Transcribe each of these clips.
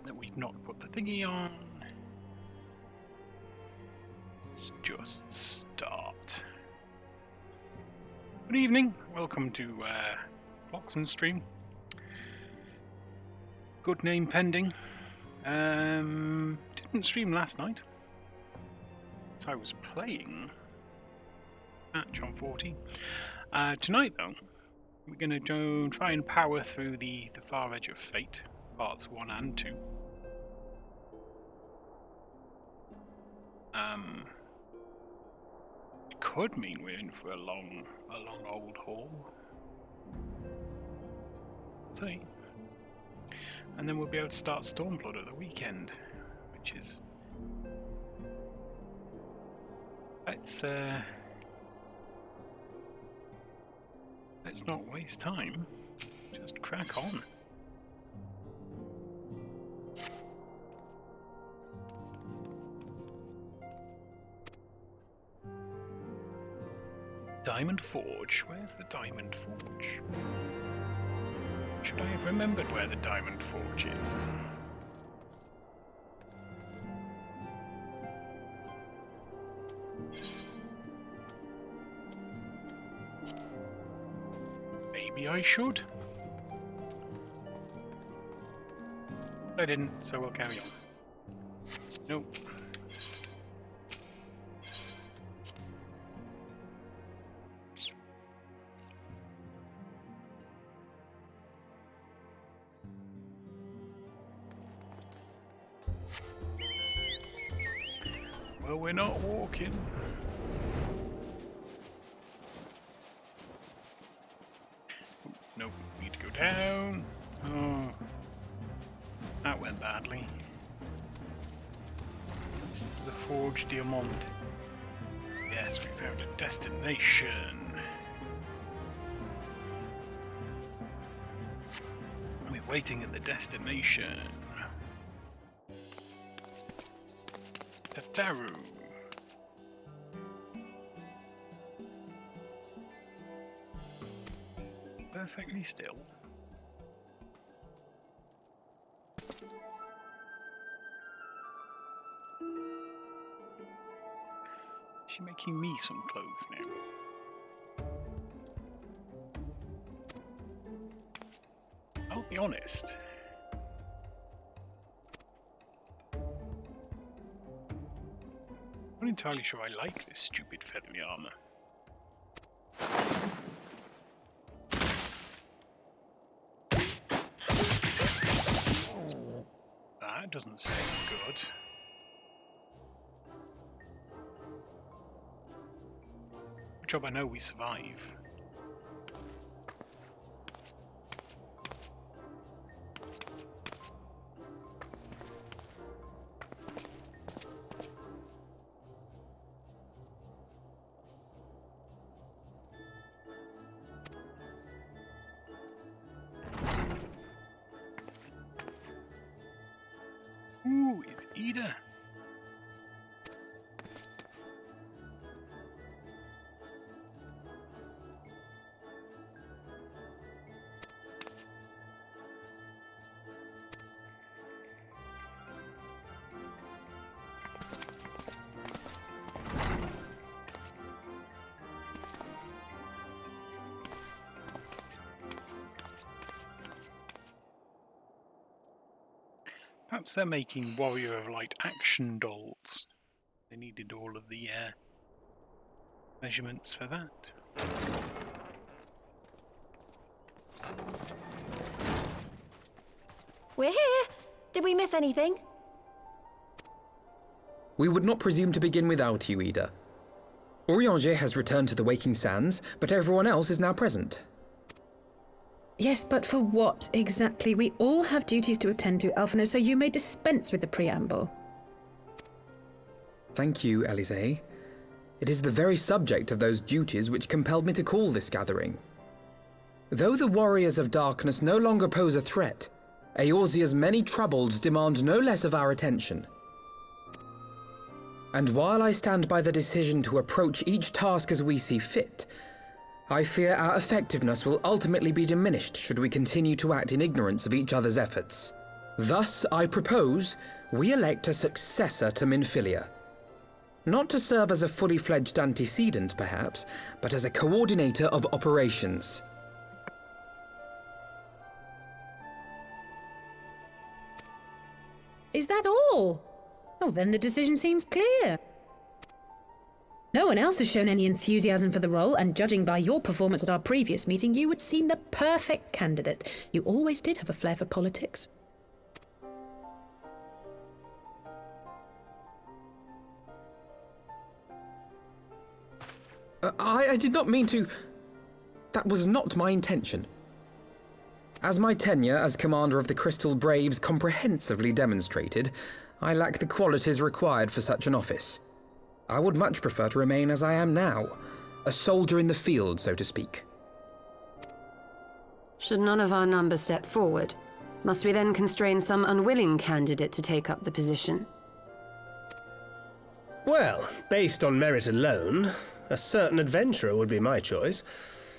that we've not put the thingy on. Let's just start. Good evening, welcome to Bloxon's stream. Good name pending. Didn't stream last night. So I was playing match on 14. Tonight though, we're going to try and power through the Far Edge of Fate, parts 1 and 2. It could mean we're in for a long old haul. See. And then we'll be able to start Stormblood at the weekend, which is... Let's not waste time. Just crack on. Diamond Forge. Where's the Diamond Forge? Should I have remembered where the Diamond Forge is? Maybe I should. I didn't, so we'll carry on. Nope. Well, we're not walking. Nope, need to go down. Oh, that went badly. It's the Forge Diamond. Yes, we found a destination. We're waiting at the destination. Tataru. Perfectly still. Is she making me some clothes now? I'll be honest. I'm not entirely sure I like this stupid feathery armor. That doesn't sound good. Good job I know we survive. Ooh, it's Ida. Perhaps they're making Warrior of Light action dolls. They needed all of the measurements for that. We're here! Did we miss anything? We would not presume to begin without you, Ida. Orianger has returned to the Waking Sands, but everyone else is now present. Yes, but for what exactly? We all have duties to attend to, Alphino, so you may dispense with the preamble. Thank you, Elise. It is the very subject of those duties which compelled me to call this gathering. Though the Warriors of Darkness no longer pose a threat, Eorzea's many troubles demand no less of our attention. And while I stand by the decision to approach each task as we see fit, I fear our effectiveness will ultimately be diminished should we continue to act in ignorance of each other's efforts. Thus, I propose we elect a successor to Minfilia. Not to serve as a fully fledged antecedent, perhaps, but as a coordinator of operations. Is that all? Oh, then the decision seems clear. No one else has shown any enthusiasm for the role, and judging by your performance at our previous meeting, you would seem the perfect candidate. You always did have a flair for politics. I did not mean to... That was not my intention. As my tenure as commander of the Crystal Braves comprehensively demonstrated, I lack the qualities required for such an office. I would much prefer to remain as I am now, a soldier in the field, so to speak. Should none of our number step forward, must we then constrain some unwilling candidate to take up the position? Well, based on merit alone, a certain adventurer would be my choice.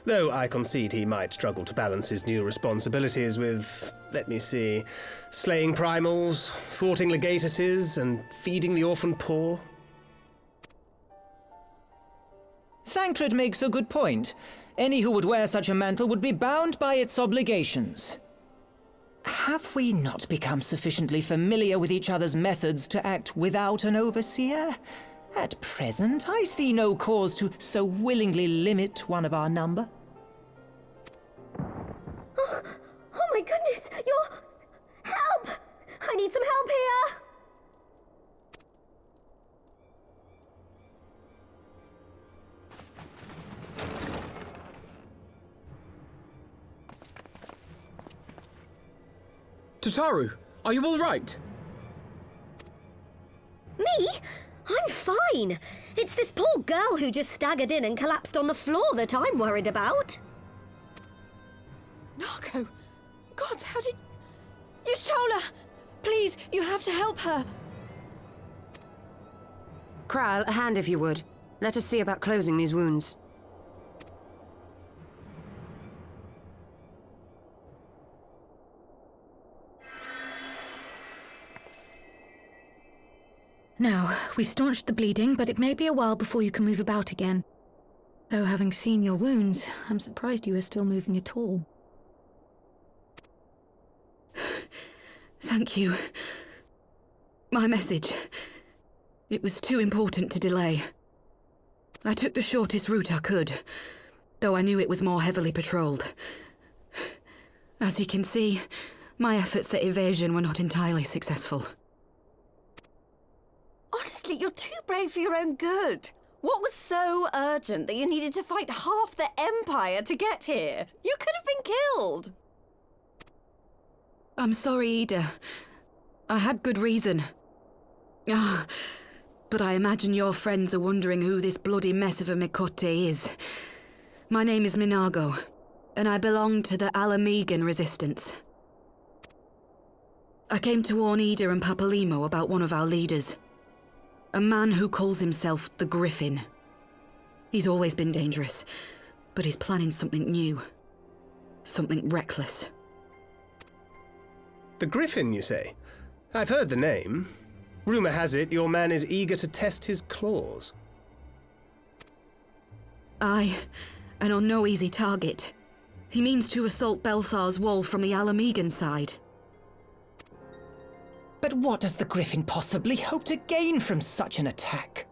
Though I concede he might struggle to balance his new responsibilities with, let me see, slaying primals, thwarting legatuses, and feeding the orphan poor. Thancred makes a good point. Any who would wear such a mantle would be bound by its obligations. Have we not become sufficiently familiar with each other's methods to act without an overseer? At present, I see no cause to so willingly limit one of our number. Oh my goodness! Help! I need some help here! Tataru, are you all right? Me? I'm fine. It's this poor girl who just staggered in and collapsed on the floor that I'm worried about. Narco! God, how did... Yashola! Please, you have to help her! Kral, a hand if you would. Let us see about closing these wounds. Now, we've staunched the bleeding, but it may be a while before you can move about again. Though having seen your wounds, I'm surprised you are still moving at all. Thank you. My message. It was too important to delay. I took the shortest route I could, though I knew it was more heavily patrolled. As you can see, my efforts at evasion were not entirely successful. Honestly, you're too brave for your own good. What was so urgent that you needed to fight half the Empire to get here? You could have been killed. I'm sorry, Ida. I had good reason. But I imagine your friends are wondering who this bloody mess of a Mikote is. My name is Minago, and I belong to the Alamegan Resistance. I came to warn Ida and Papalimo about one of our leaders. A man who calls himself the Griffin. He's always been dangerous, but he's planning something new. Something reckless. The Griffin, you say? I've heard the name. Rumor has it your man is eager to test his claws. Aye, and on no easy target. He means to assault BAELSAR'S wall from the Alamegan side. But what does the Griffin possibly hope to gain from such an attack?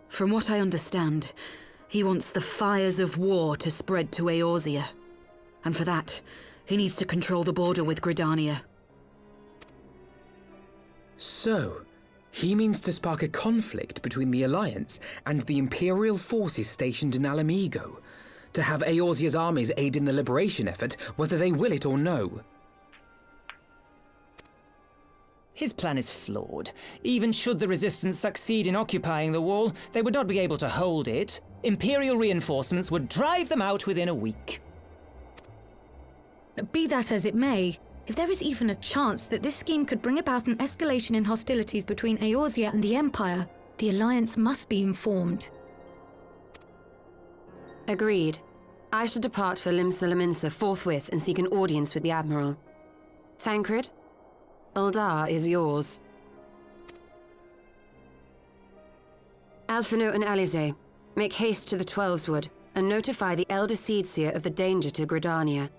From what I understand, he wants the fires of war to spread to Eorzea. And for that, he needs to control the border with Gridania. So, he means to spark a conflict between the Alliance and the Imperial forces stationed in Alamigo, to have Eorzea's armies aid in the liberation effort, whether they will it or no. His plan is flawed. Even should the Resistance succeed in occupying the wall, they would not be able to hold it. Imperial reinforcements would drive them out within a week. Be that as it may, if there is even a chance that this scheme could bring about an escalation in hostilities between Eorzea and the Empire, the Alliance must be informed. Agreed. I should depart for LIMSALOMINSA forthwith and seek an audience with the Admiral. Thancred, Uldar is yours. Alphinaud and Alize, make haste to the Twelveswood and notify the Elder Seedseer of the danger to Gridania.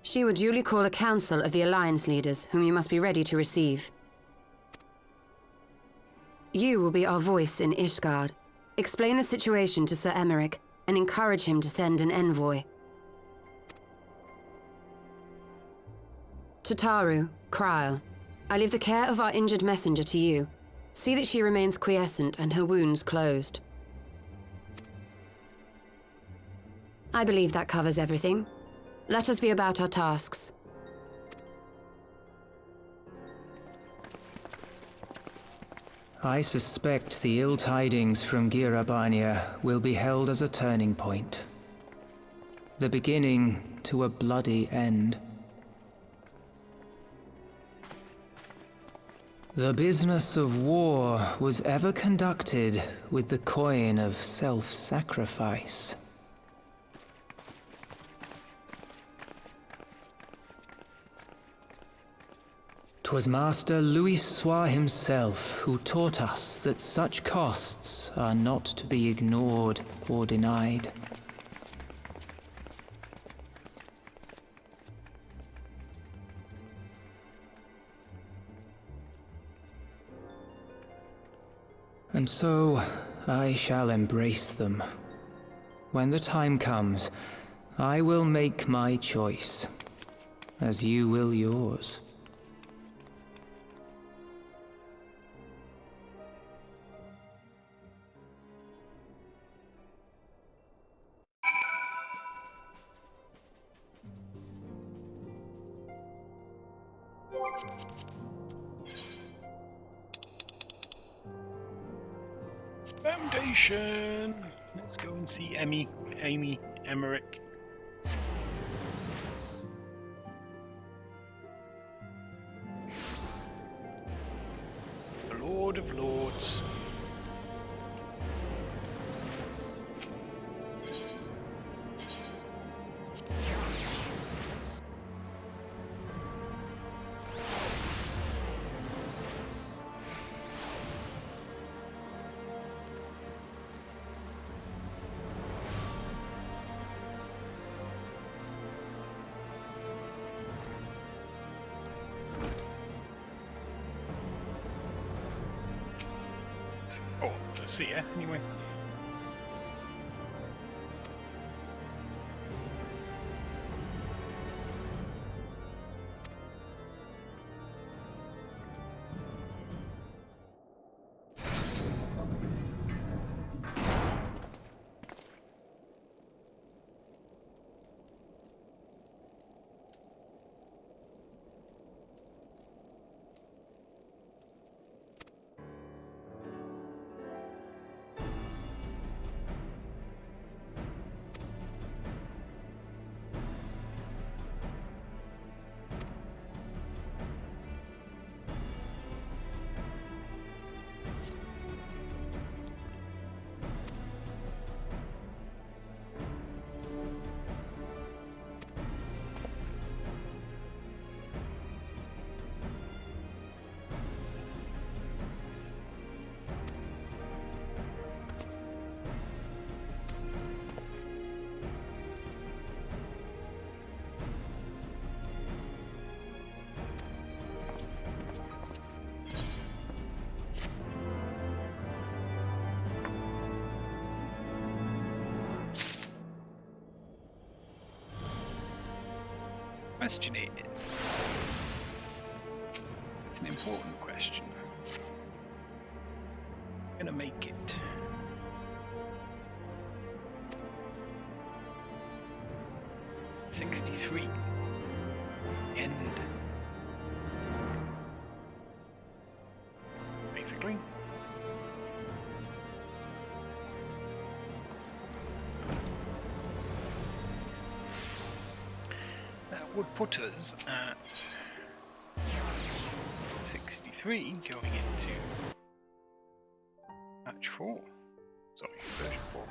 She will duly call a council of the Alliance leaders, whom you must be ready to receive. You will be our voice in Ishgard. Explain the situation to Sir Emeric, and encourage him to send an envoy. To Taru, Kryl, I leave the care of our injured messenger to you. See that she remains quiescent and her wounds closed. I believe that covers everything. Let us be about our tasks. I suspect the ill tidings from Girabania will be held as a turning point. The beginning to a bloody end. The business of war was ever conducted with the coin of self-sacrifice. 'Twas Master Louis Soir himself who taught us that such costs are not to be ignored or denied. And so, I shall embrace them. When the time comes, I will make my choice, as you will yours. Foundation. Let's go and see Amy Emmerich. The Lord of Lords. Oh, let's see ya, anyway. Question is, it's an important question. I'm gonna make it. '63. End. Basically. Would put us at 63 going into match 4. Sorry, version 4.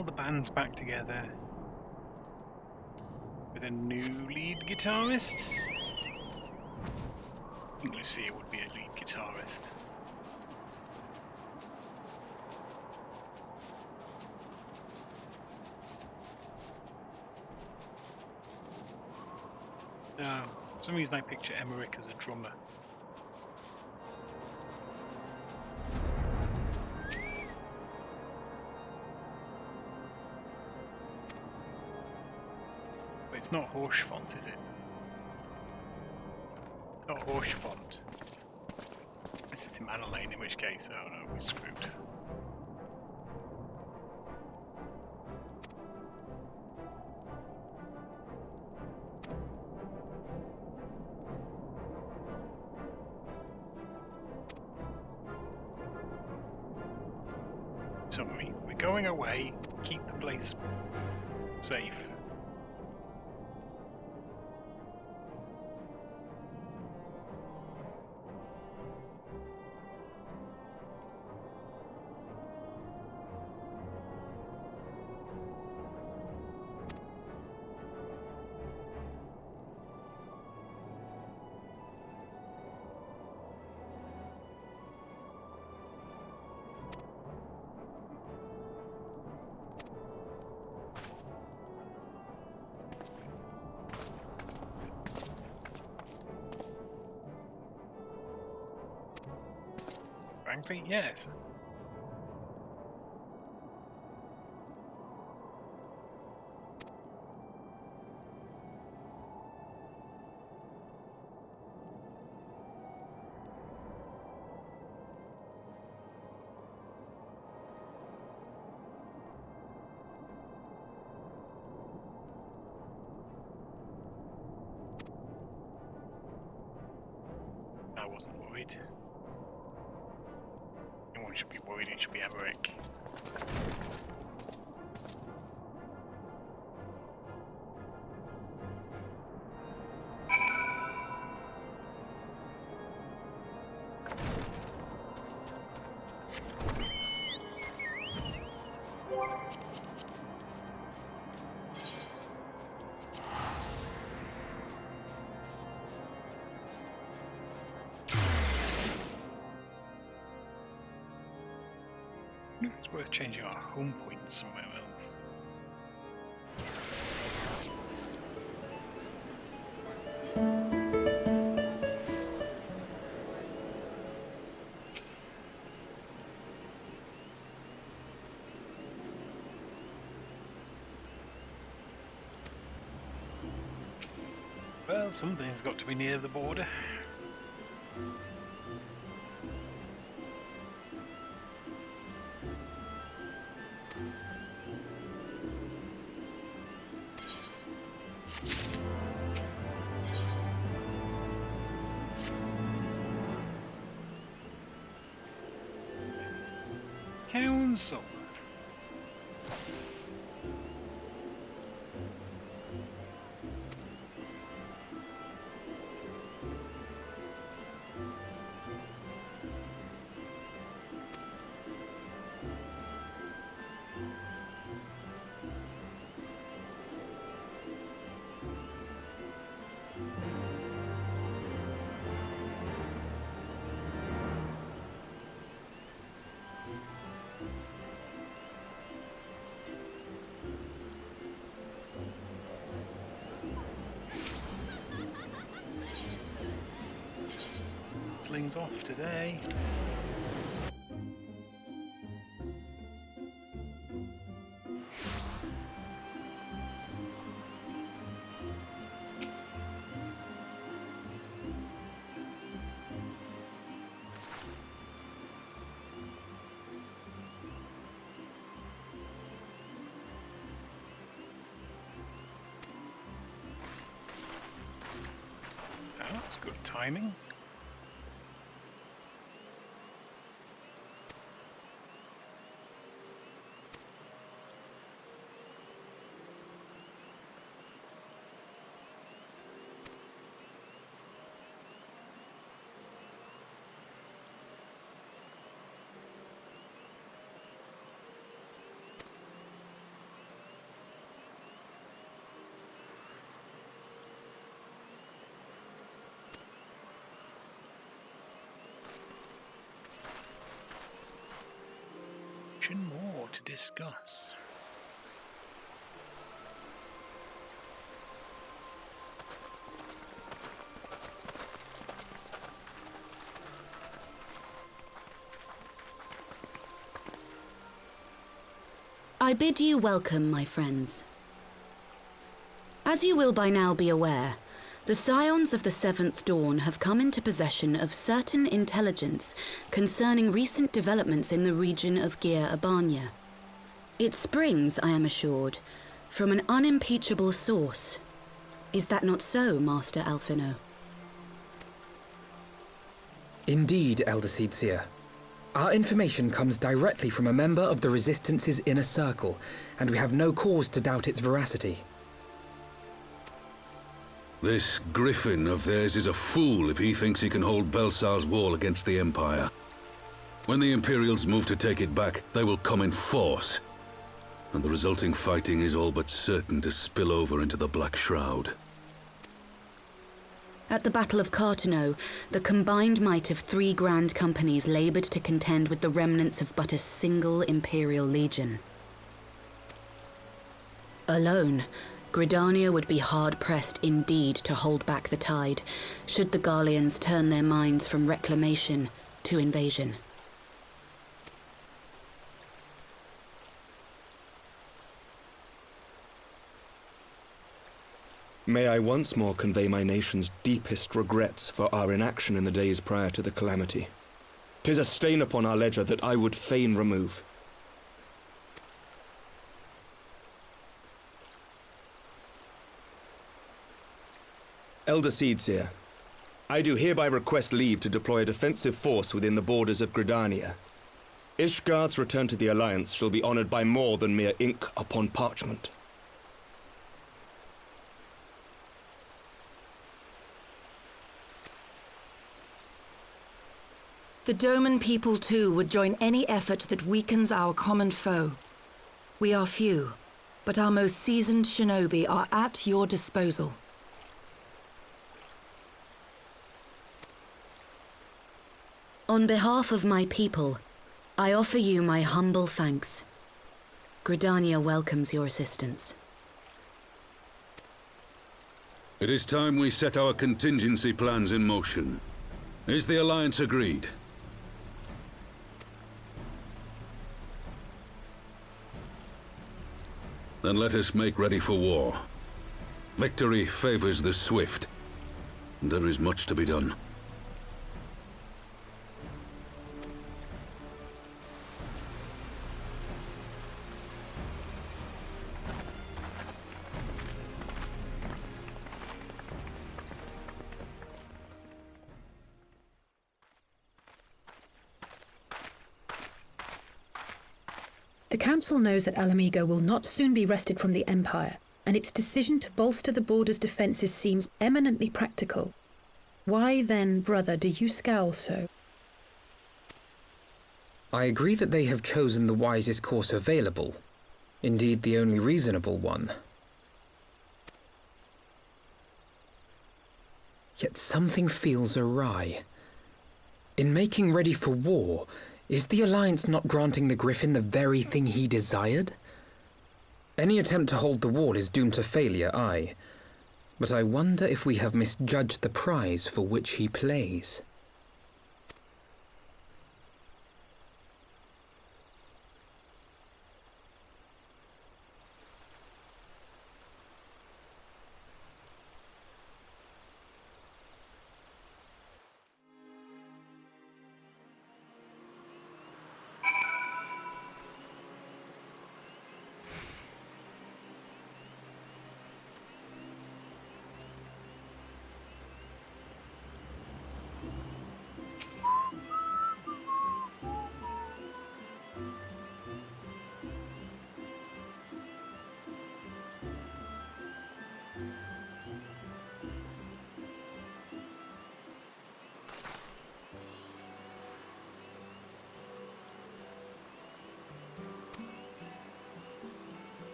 Well, the band's back together with a new lead guitarist. I think Lucia would be a lead guitarist. No, for some reason I picture Emmerich as a drummer. But it's not Horschfont, is it? Not Horschfont. This is in Manolane, in which case, oh no, we're screwed. So we're going away, keep the place safe. Frankly, yes. I wasn't worried. No one should be worried, it should be Emmerich. It's worth changing our home point somewhere else. Well, something's got to be near the border. Council. Slings off today. Oh, that's good timing. information, more to discuss. I bid you welcome, my friends. As you will by now be aware, the Scions of the Seventh Dawn have come into possession of certain intelligence concerning recent developments in the region of Gyr Abania. It springs, I am assured, from an unimpeachable source. Is that not so, Master Alphino? Indeed, Elder Seedseer. Our information comes directly from a member of the Resistance's inner circle, and we have no cause to doubt its veracity. This griffin of theirs is a fool if he thinks he can hold BAELSAR'S wall against the Empire. When the Imperials move to take it back, they will come in force, and the resulting fighting is all but certain to spill over into the Black Shroud. At the Battle of Cartano, the combined might of 3 grand companies laboured to contend with the remnants of but a single Imperial legion. Alone, Gridania would be hard-pressed indeed to hold back the tide, should the Garleans turn their minds from reclamation to invasion. May I once more convey my nation's deepest regrets for our inaction in the days prior to the calamity. 'Tis a stain upon our ledger that I would fain remove. Elder Seedseer, I do hereby request leave to deploy a defensive force within the borders of Gridania. Ishgard's return to the Alliance shall be honored by more than mere ink upon parchment. The Doman people, too, would join any effort that weakens our common foe. We are few, but our most seasoned shinobi are at your disposal. On behalf of my people, I offer you my humble thanks. Gridania welcomes your assistance. It is time we set our contingency plans in motion. Is the Alliance agreed? Then let us make ready for war. Victory favors the swift. There is much to be done. The Council knows that Alamigo will not soon be wrested from the Empire, and its decision to bolster the border's defences seems eminently practical. Why then, brother, do you scowl so? I agree that they have chosen the wisest course available. Indeed, the only reasonable one. Yet something feels awry. In making ready for war, is the Alliance not granting the Griffin the very thing he desired? Any attempt to hold the wall is doomed to failure, aye. But I wonder if we have misjudged the prize for which he plays.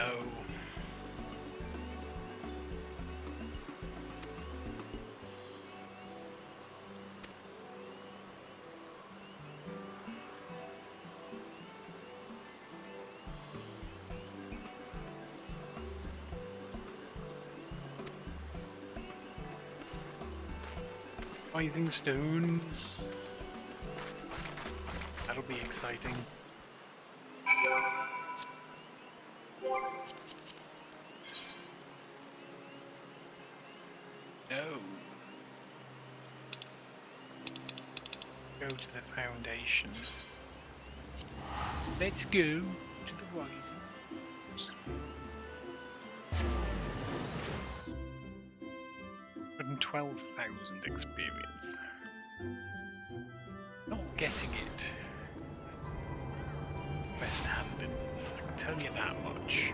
no. Rising stones. That'll be exciting. No. Go to the foundation. Let's go to the rising. 112,000 experience. Not getting it. West Hamdens, I can tell you that much.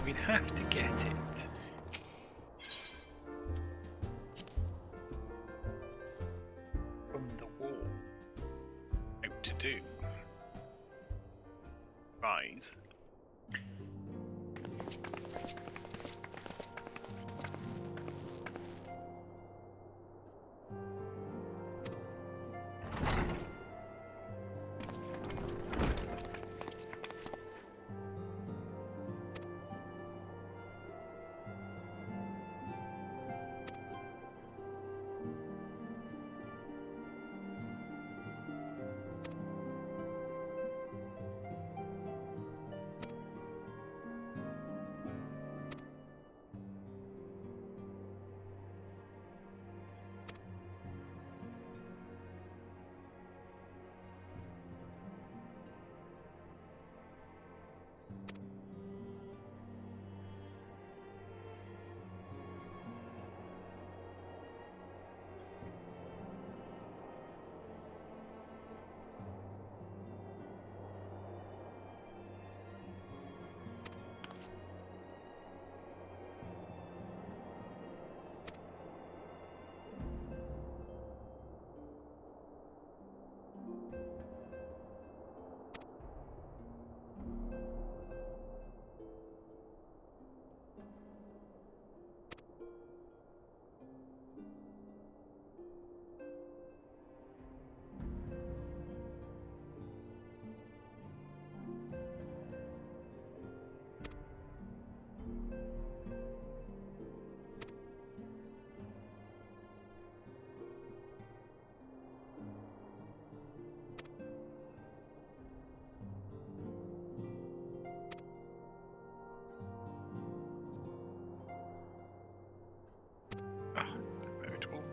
We'd have to get it. From the wall. Out to do. Rise.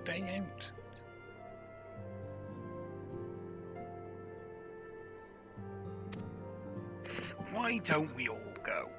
Day out. Why don't we all go?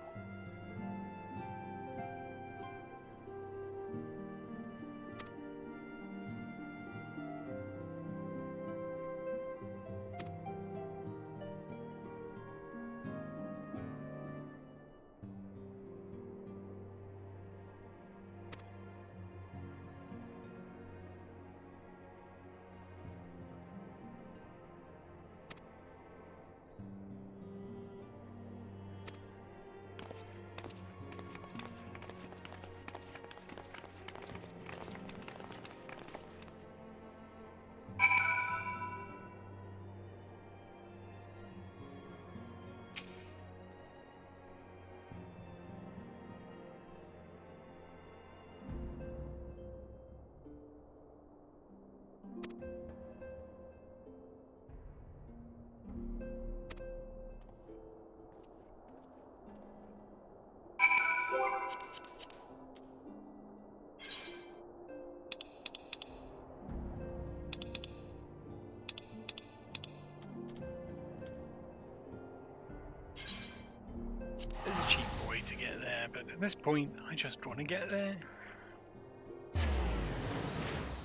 At this point, I just want to get there.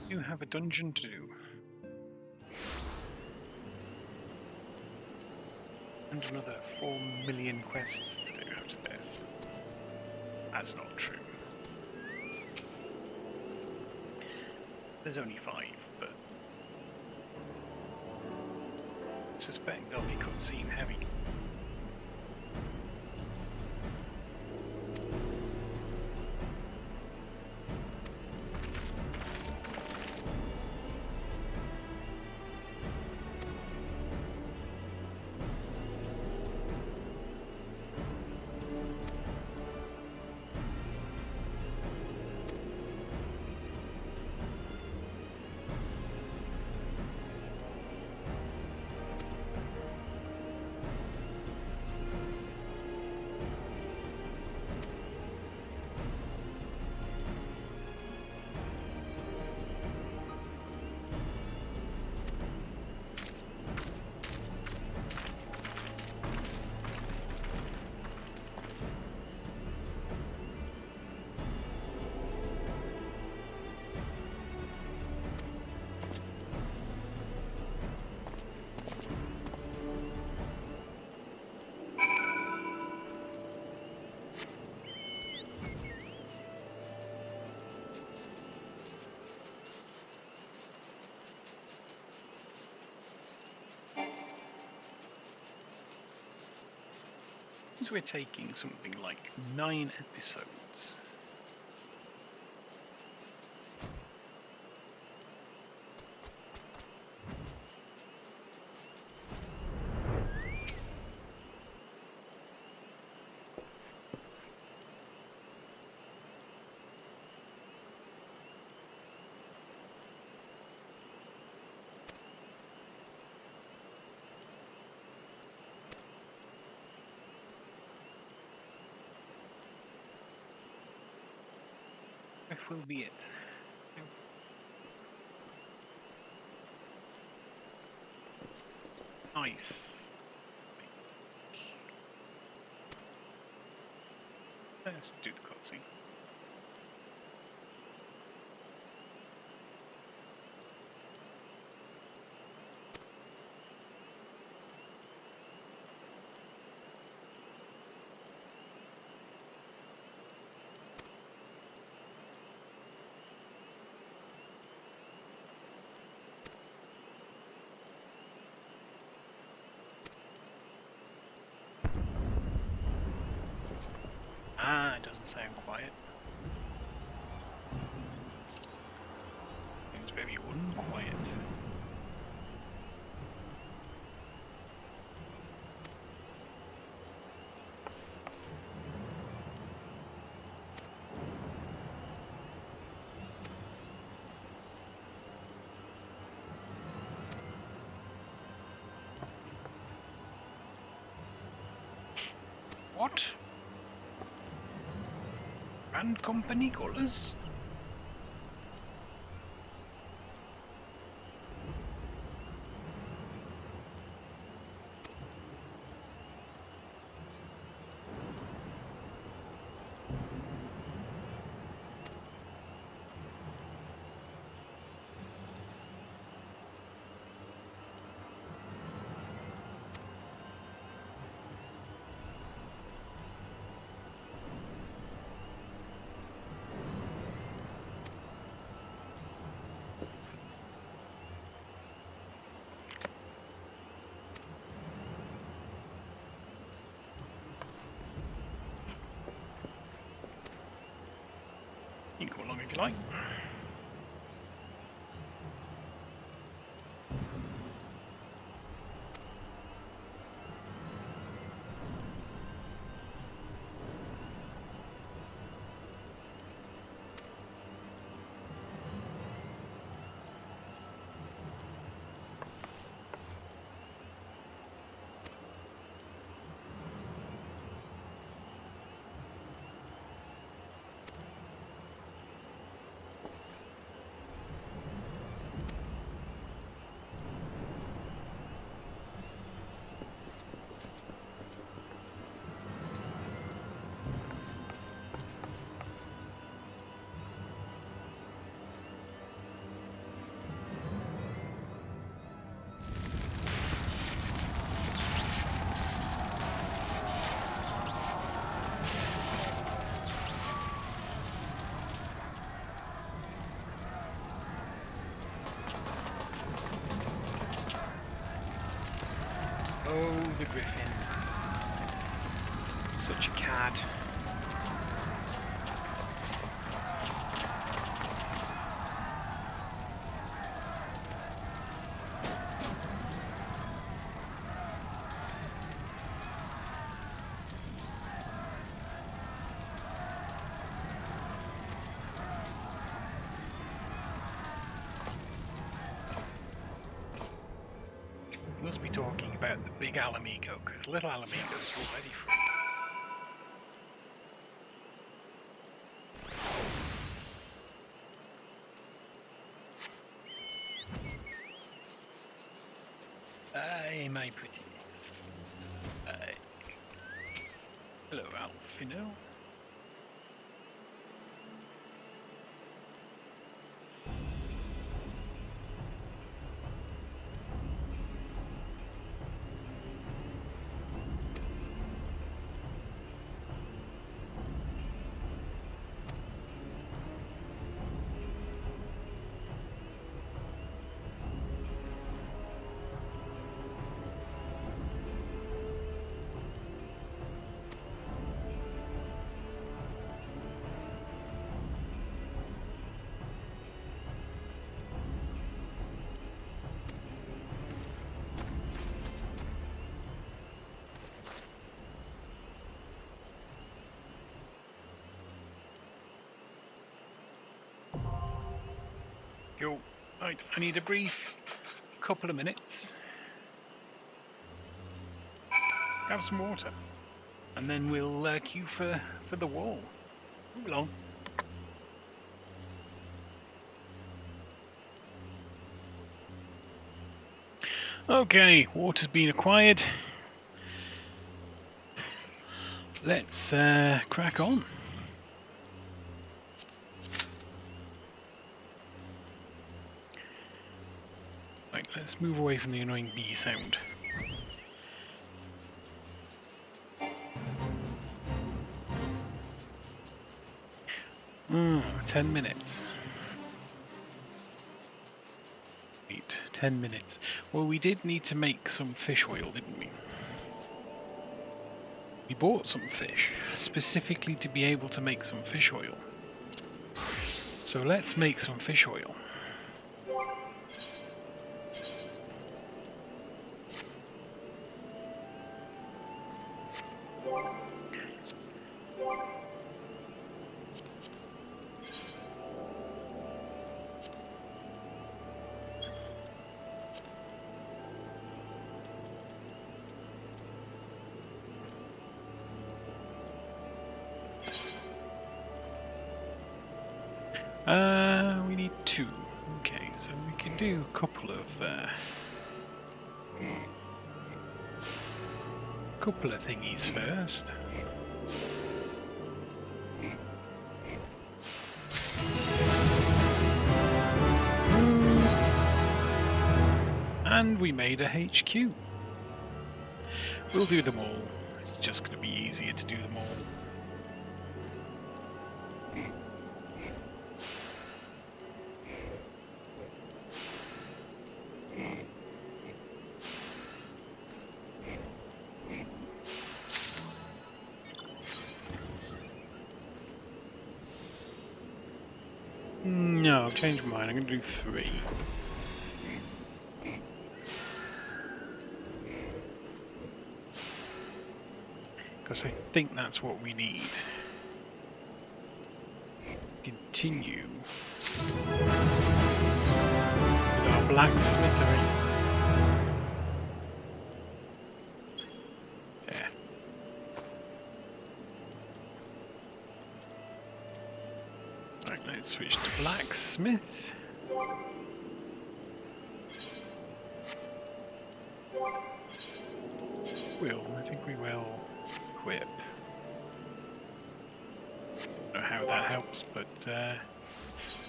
You have a dungeon to do. And another 4 million quests to do after this. That's not true. There's only 5, but I suspect they'll be cutscene heavy. So we're taking something like 9 episodes. That will be it. Nice. Let's do the cutscene. Ah, it doesn't sound quiet. It's very unquiet. What? And company colours? You can go along if you like. Oh, the griffin. Such a cad. Must be talking about the big Alamigo, because little Alamigo's already free. Aye, my pretty. Aye. Hello, Alfino. Yo, right, I need a brief couple of minutes. Have some water. And then we'll queue for the wall. Move along. Okay, water's been acquired. Let's crack on. Right, let's move away from the annoying bee sound. 10 minutes. Wait, 10 minutes. Well, we did need to make some fish oil, didn't we? We bought some fish, specifically to be able to make some fish oil. So let's make some fish oil. We need 2. Okay, so we can do a couple of thingies first. And we made a HQ. We'll do them all. It's just going to be easier to do them all. No, I've changed my mind. I'm going to do 3. Because I think that's what we need. Continue with our blacksmithery. Yeah. Right, let's switch to blacksmith. I think we will equip. I don't know how that helps, but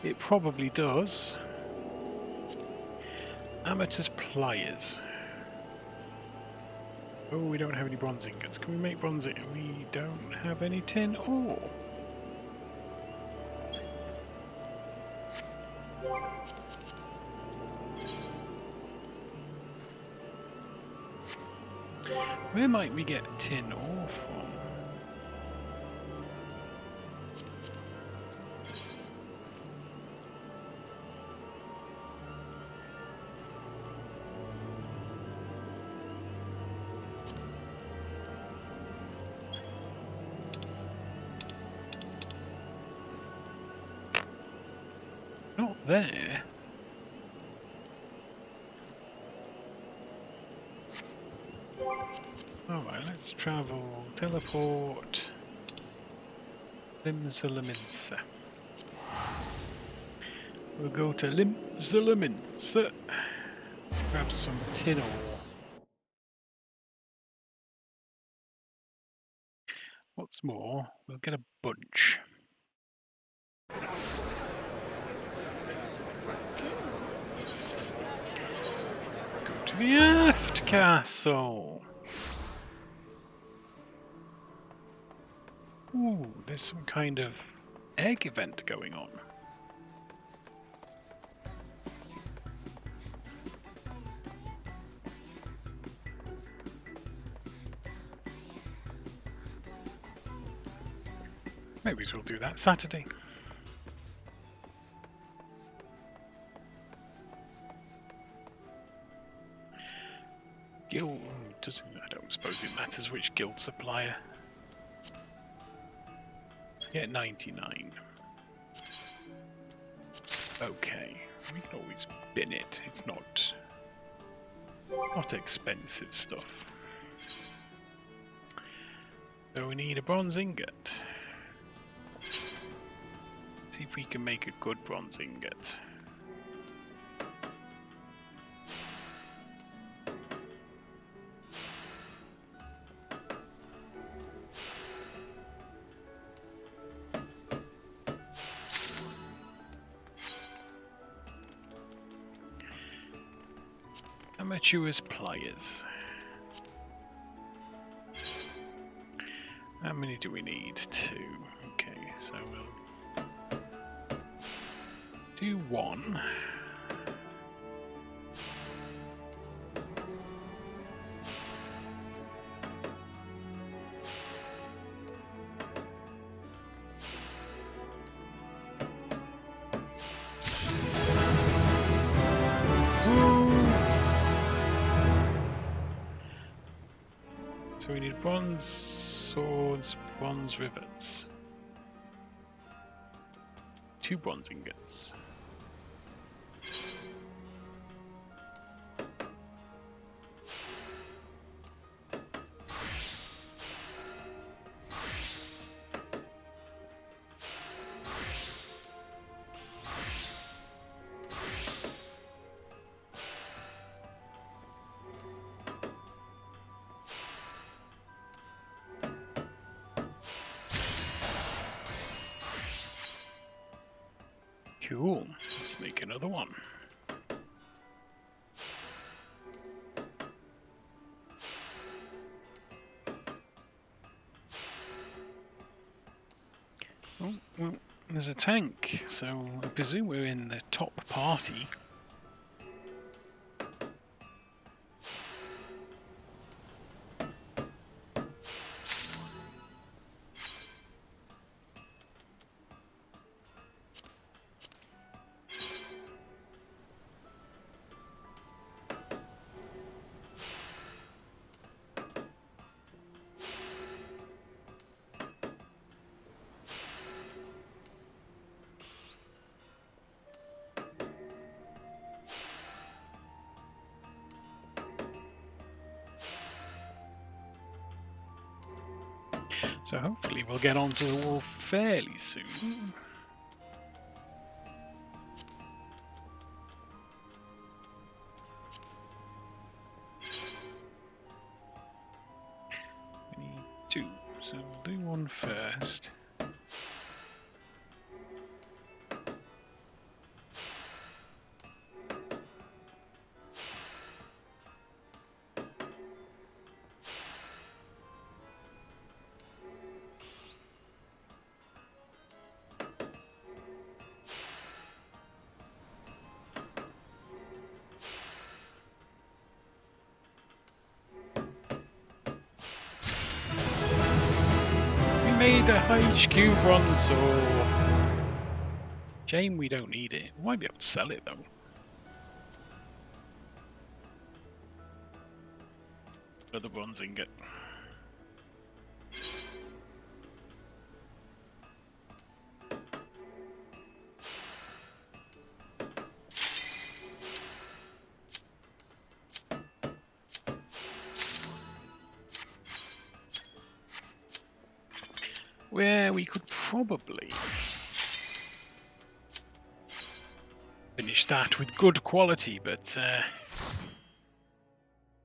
it probably does. Amateur's pliers. Oh, we don't have any bronze ingots. Can we make bronze ingots? We don't have any tin ore. Where might we get tin ore from? Not there. Alright, let's travel. Teleport. LIMSALOMINSA. We'll go to LIMSALOMINSA. Grab some tin ore. What's more, we'll get a bunch. Go to the aft castle. Ooh, there's some kind of egg event going on. Maybe we'll do that Saturday. Guild doesn't. I don't suppose it matters which guild supplier. Get 99. Okay, we can always bin it. It's not expensive stuff. So we need a bronze ingot. See if we can make a good bronze ingot. Amateur's pliers. How many do we need? 2. Okay, so we'll do 1. So we need bronze swords, bronze rivets. 2 bronze ingots. Cool. Let's make another one. Oh, well, there's a tank, so I presume we're in the top party. So hopefully we'll get onto the wall fairly soon. We need 2, so we'll do 1 first. made a HQ bronze sword. Shame we don't need it. We might be able to sell it though. For the bronze ingot. Where we could probably finish that with good quality, but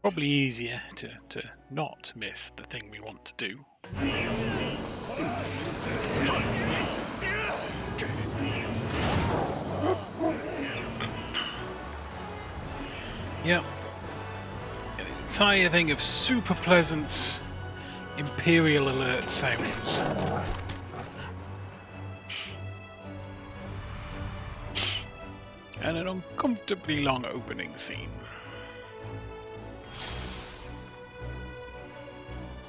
probably easier to not miss the thing we want to do. Yep. An entire thing of super pleasant Imperial alert sounds. And an uncomfortably long opening scene.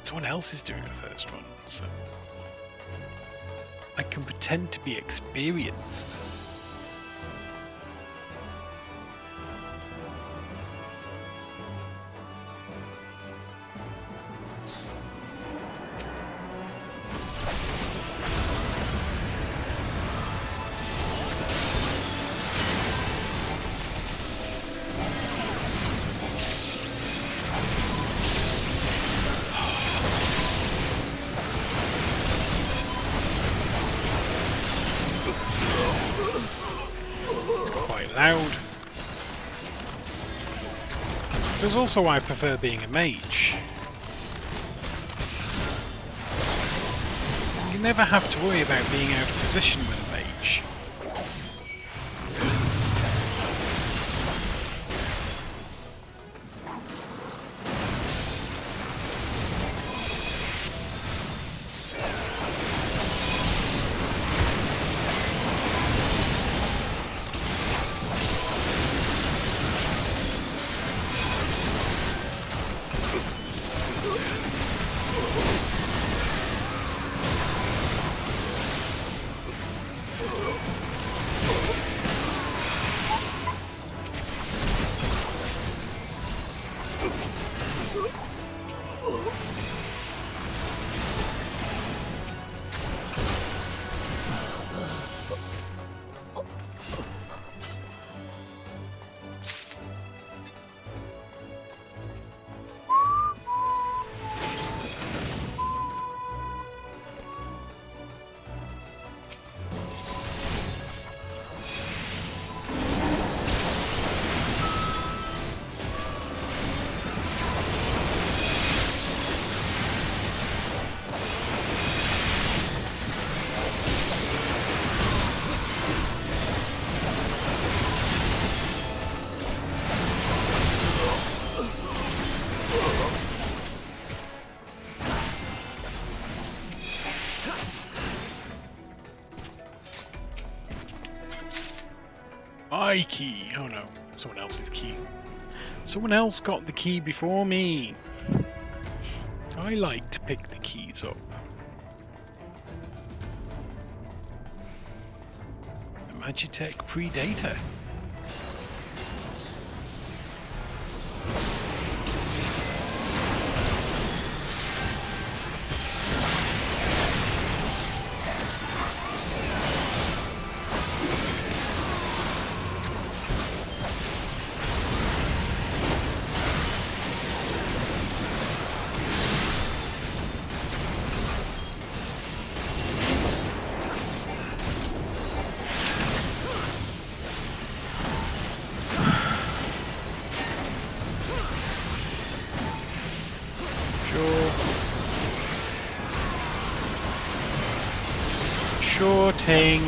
Someone else is doing the first one, so I can pretend to be experienced. Loud. This is also why I prefer being a mage. You never have to worry about being out of position with a mage. My key. Oh no, someone else's key. Someone else got the key before me. I like to pick the keys up. The Magitech Predator. Sure thing.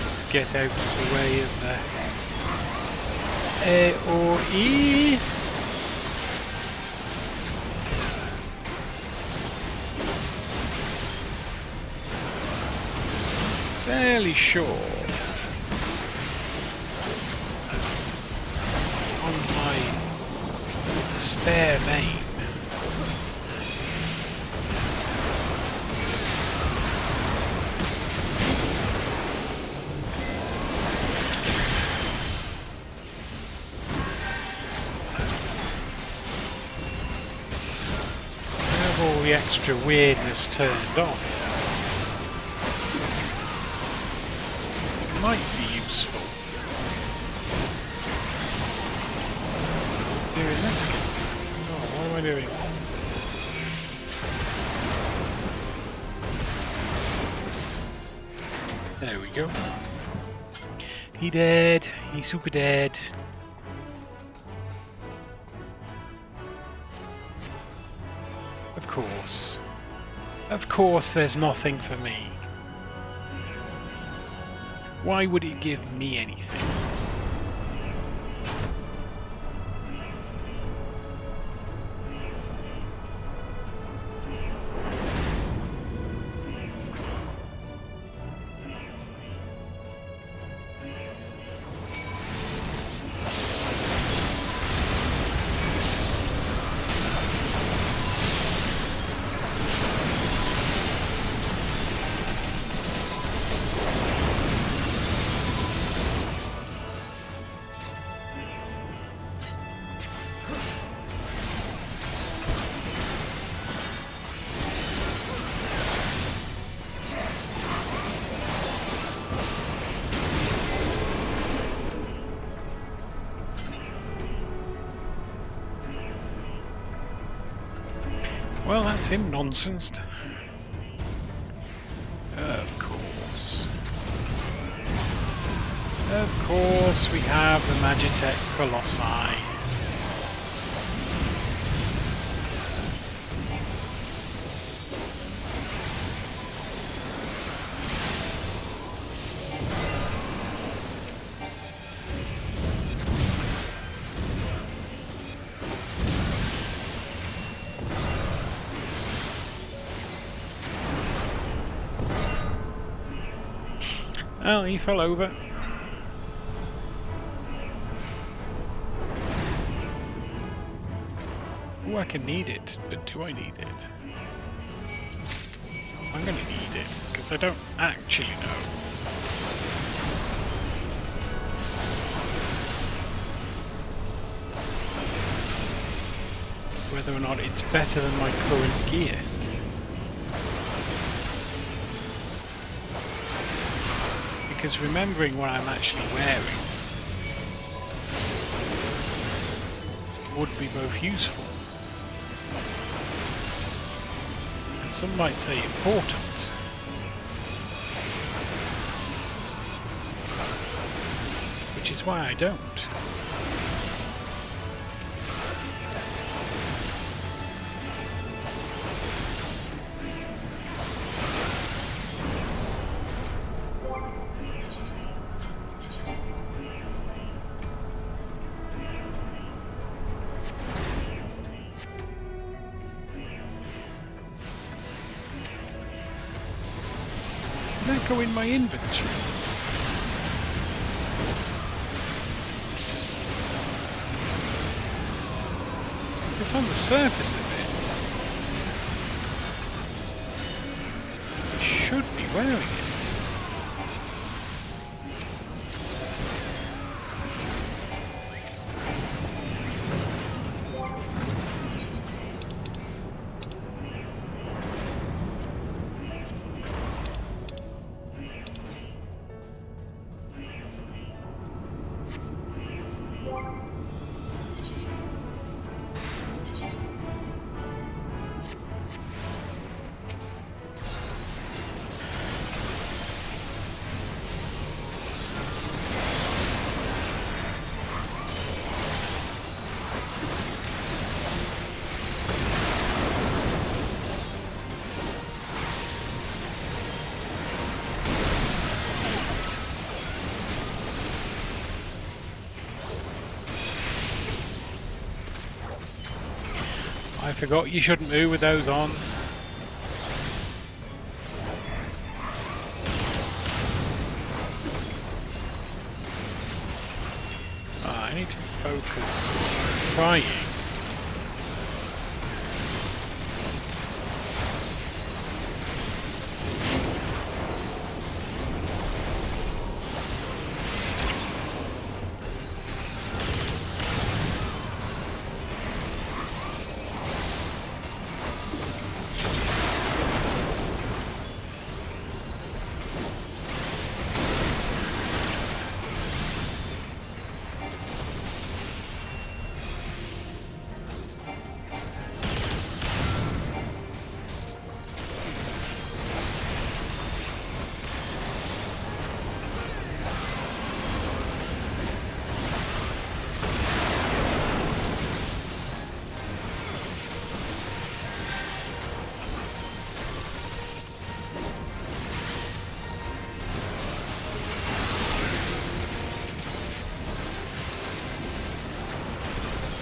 Let's get out of the way of the AOE. Fairly sure on my spare main the extra weirdness turned off. It might be useful. Doing this case. Oh, what am I doing? There we go. He dead. He super dead. Of course. Of course there's nothing for me. Why would it give me anything? Well, that's him nonsense. Of course. Of course, we have the Magitech Colossi. Oh, he fell over. Oh, I can need it, but do I need it? I'm gonna need it, because I don't actually know. Whether or not it's better than my current gear. Because remembering what I'm actually wearing would be both useful and some might say important. Which is why I don't. That go in my inventory? It's on the surface of it. I should be wearing it. I forgot you shouldn't move with those on. I need to focus trying.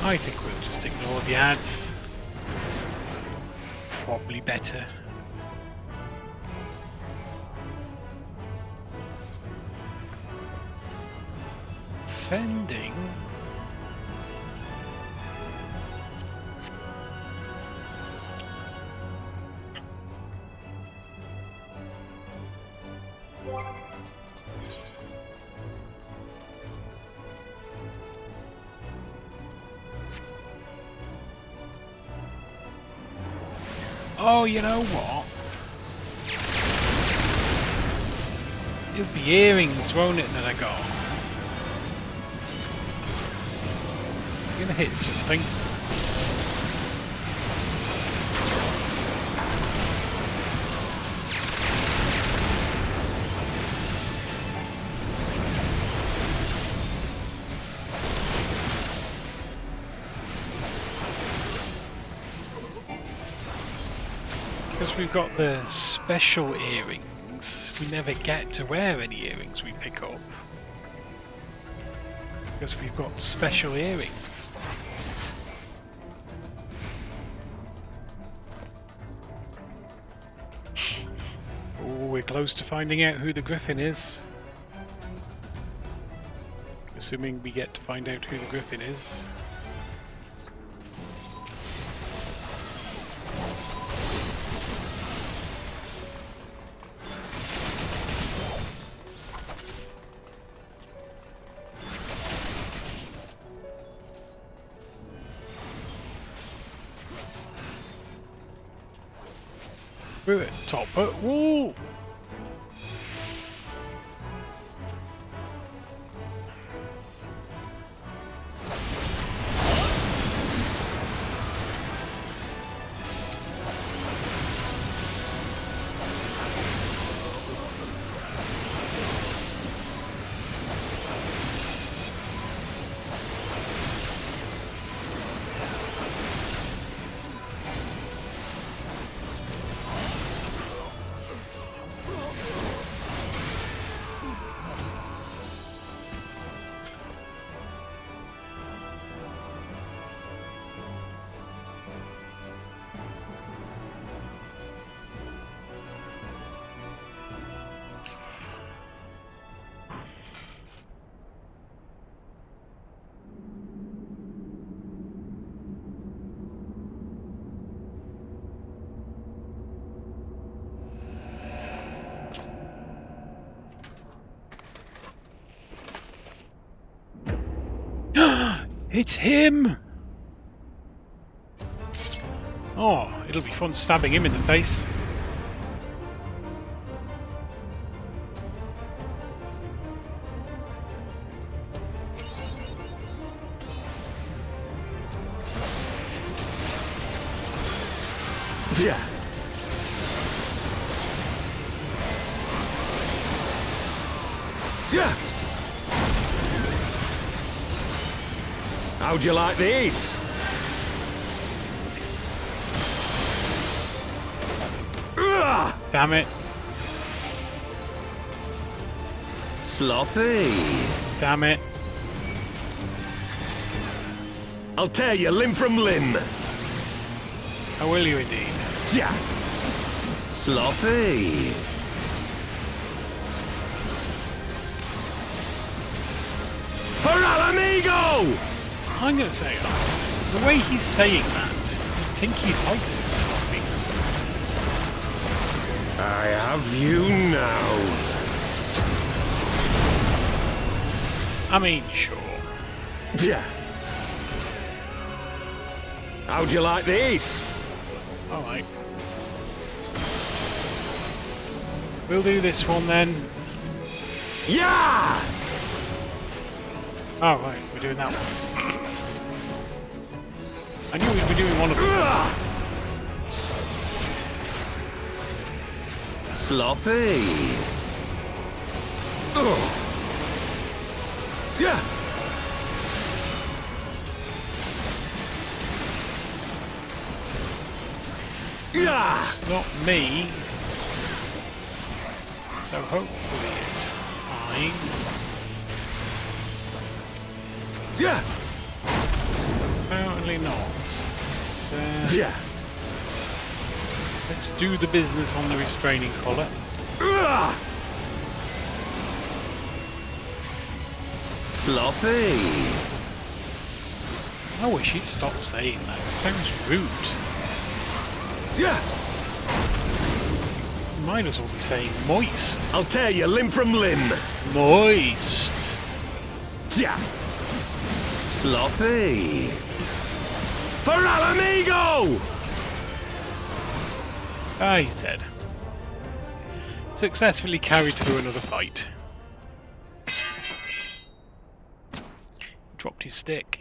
I think we'll just ignore the ads. Probably better. Fending. Oh, you know what? It'll be earrings, won't it, that I got? I'm gonna hit something. Because we've got the special earrings, we never get to wear any earrings we pick up. Because we've got special earrings. Oh, we're close to finding out who the griffin is. Assuming we get to find out who the griffin is. We're at top, but whoa! It's him! Oh, it'll be fun stabbing him in the face. Yeah. Yeah! How'd you like these? Damn it. Sloppy. Damn it. I'll tear you limb from limb. How will you indeed? Yeah. Sloppy. For amigo! I'm gonna say, the way he's saying that, I think he likes it sloppy. I have you now. I mean, sure. Yeah. How'd you like these? Alright. We'll do this one then. Yeah! Oh, right, we're doing that one. I knew we'd be doing one of them. Sloppy. Yeah. Yeah. It's not me. So hopefully it's fine. Yeah. say not. Let's do the business on the restraining collar. Sloppy! I wish he'd stop saying that. It sounds rude. Yeah. Might as well be saying moist. I'll tear you limb from limb. Moist. Yeah. Sloppy. For Alamigo! Ah, he's dead. Successfully carried through another fight. Dropped his stick.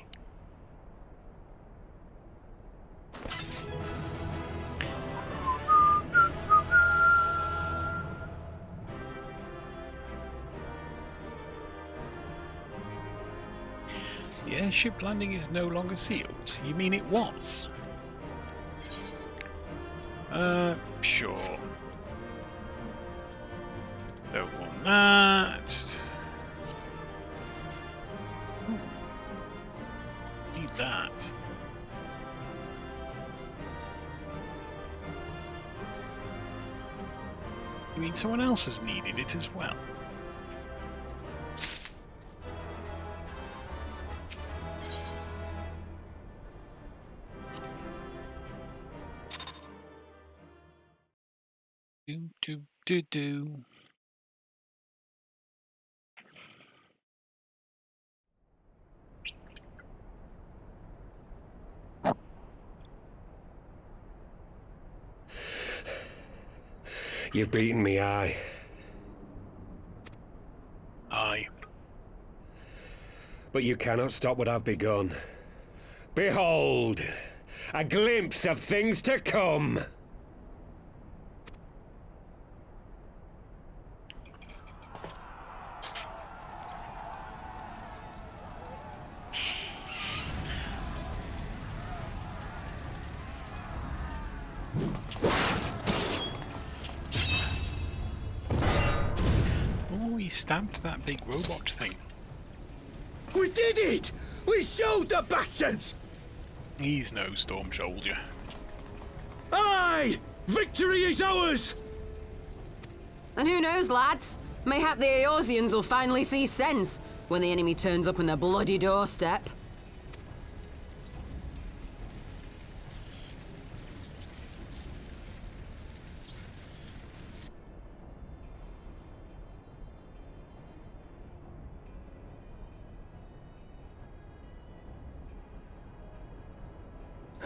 The airship landing is no longer sealed. You mean it was? Sure. Don't want that. Need that. You mean someone else has needed it as well? Do. You've beaten me, aye. Aye. But you cannot stop what I've begun. Behold! A glimpse of things to come! Stamped that big robot thing. We did it! We showed the bastards! He's no storm soldier. Aye! Victory is ours! And who knows, lads? Mayhap the Eorzeans will finally see sense when the enemy turns up on their bloody doorstep.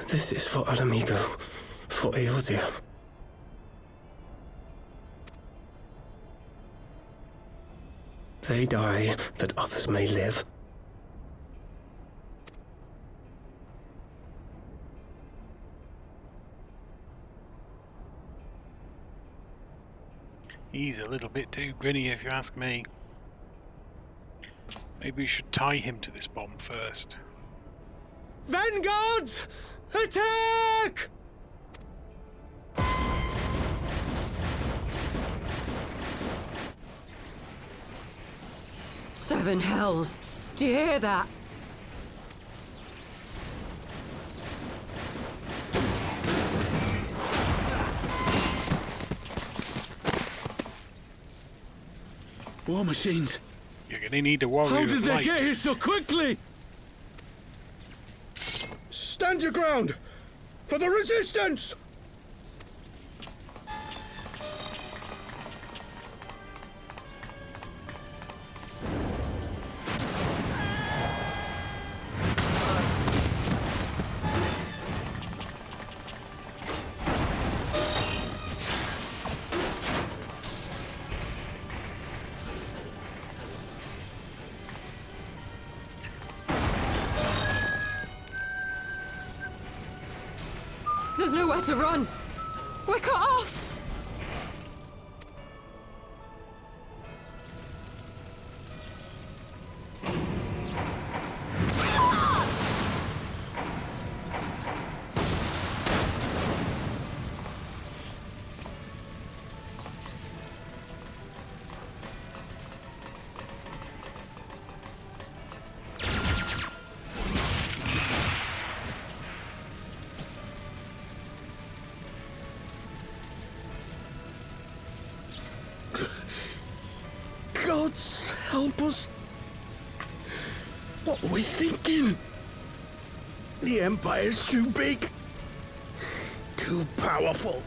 This is for Alamigo, for Eorzea. They die that others may live. He's a little bit too grinny if you ask me. Maybe we should tie him to this bomb first. Vanguards! Attack! Seven hells! Do you hear that? War machines. You're gonna need a warrior. How did they light. get here so quickly? Stand your ground! For the resistance! There's nowhere to run! We're cut off! help us? What are we thinking? The Empire's too big. Too powerful.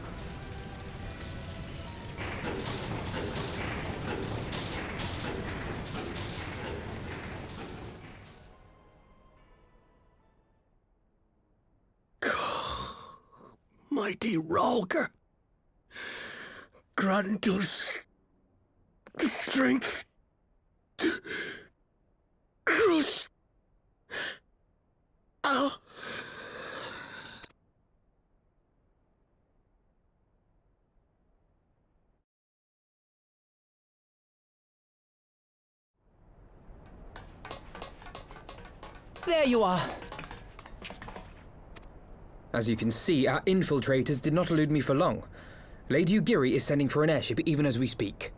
Mighty Ralker, grant us the strength to crush our... There you are. As you can see, our infiltrators did not elude me for long. Lady Ugiri is sending for an airship even as we speak.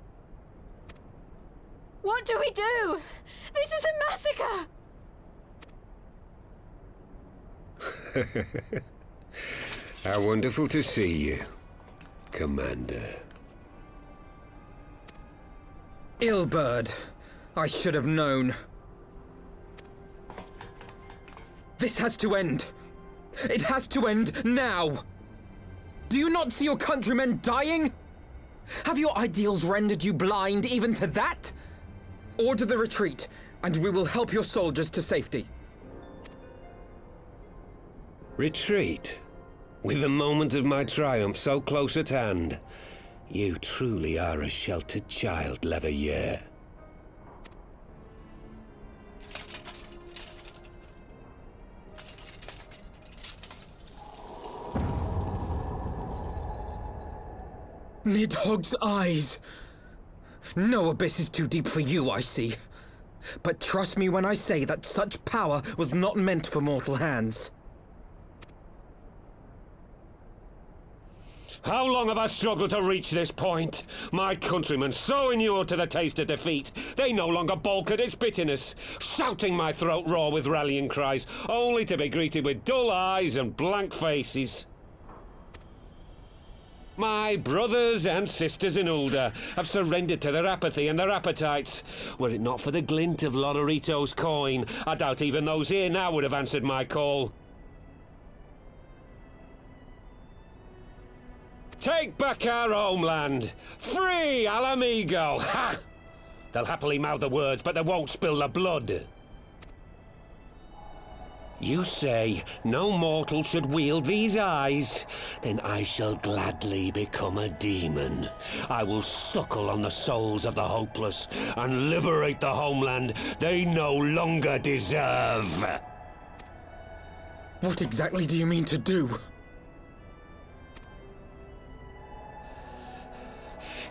What do we do? This is a massacre! How wonderful to see you, Commander. Illbird. I should have known. This has to end. It has to end now! Do you not see your countrymen dying? Have your ideals rendered you blind even to that? Order the retreat, and we will help your soldiers to safety. Retreat? With the moment of my triumph so close at hand? You truly are a sheltered child, Leverrier. Nidhogg's eyes! No abyss is too deep for you, I see. But trust me when I say that such power was not meant for mortal hands. How long have I struggled to reach this point? My countrymen, so inured to the taste of defeat, they no longer balk at its bitterness, shouting my throat raw with rallying cries, only to be greeted with dull eyes and blank faces. My brothers and sisters in Ulda have surrendered to their apathy and their appetites. Were it not for the glint of Lodorito's coin, I doubt even those here now would have answered my call. Take back our homeland! Free Al Amigo! Ha! They'll happily mouth the words, but they won't spill the blood. You say no mortal should wield these eyes? Then I shall gladly become a demon. I will suckle on the souls of the hopeless and liberate the homeland they no longer deserve. What exactly do you mean to do?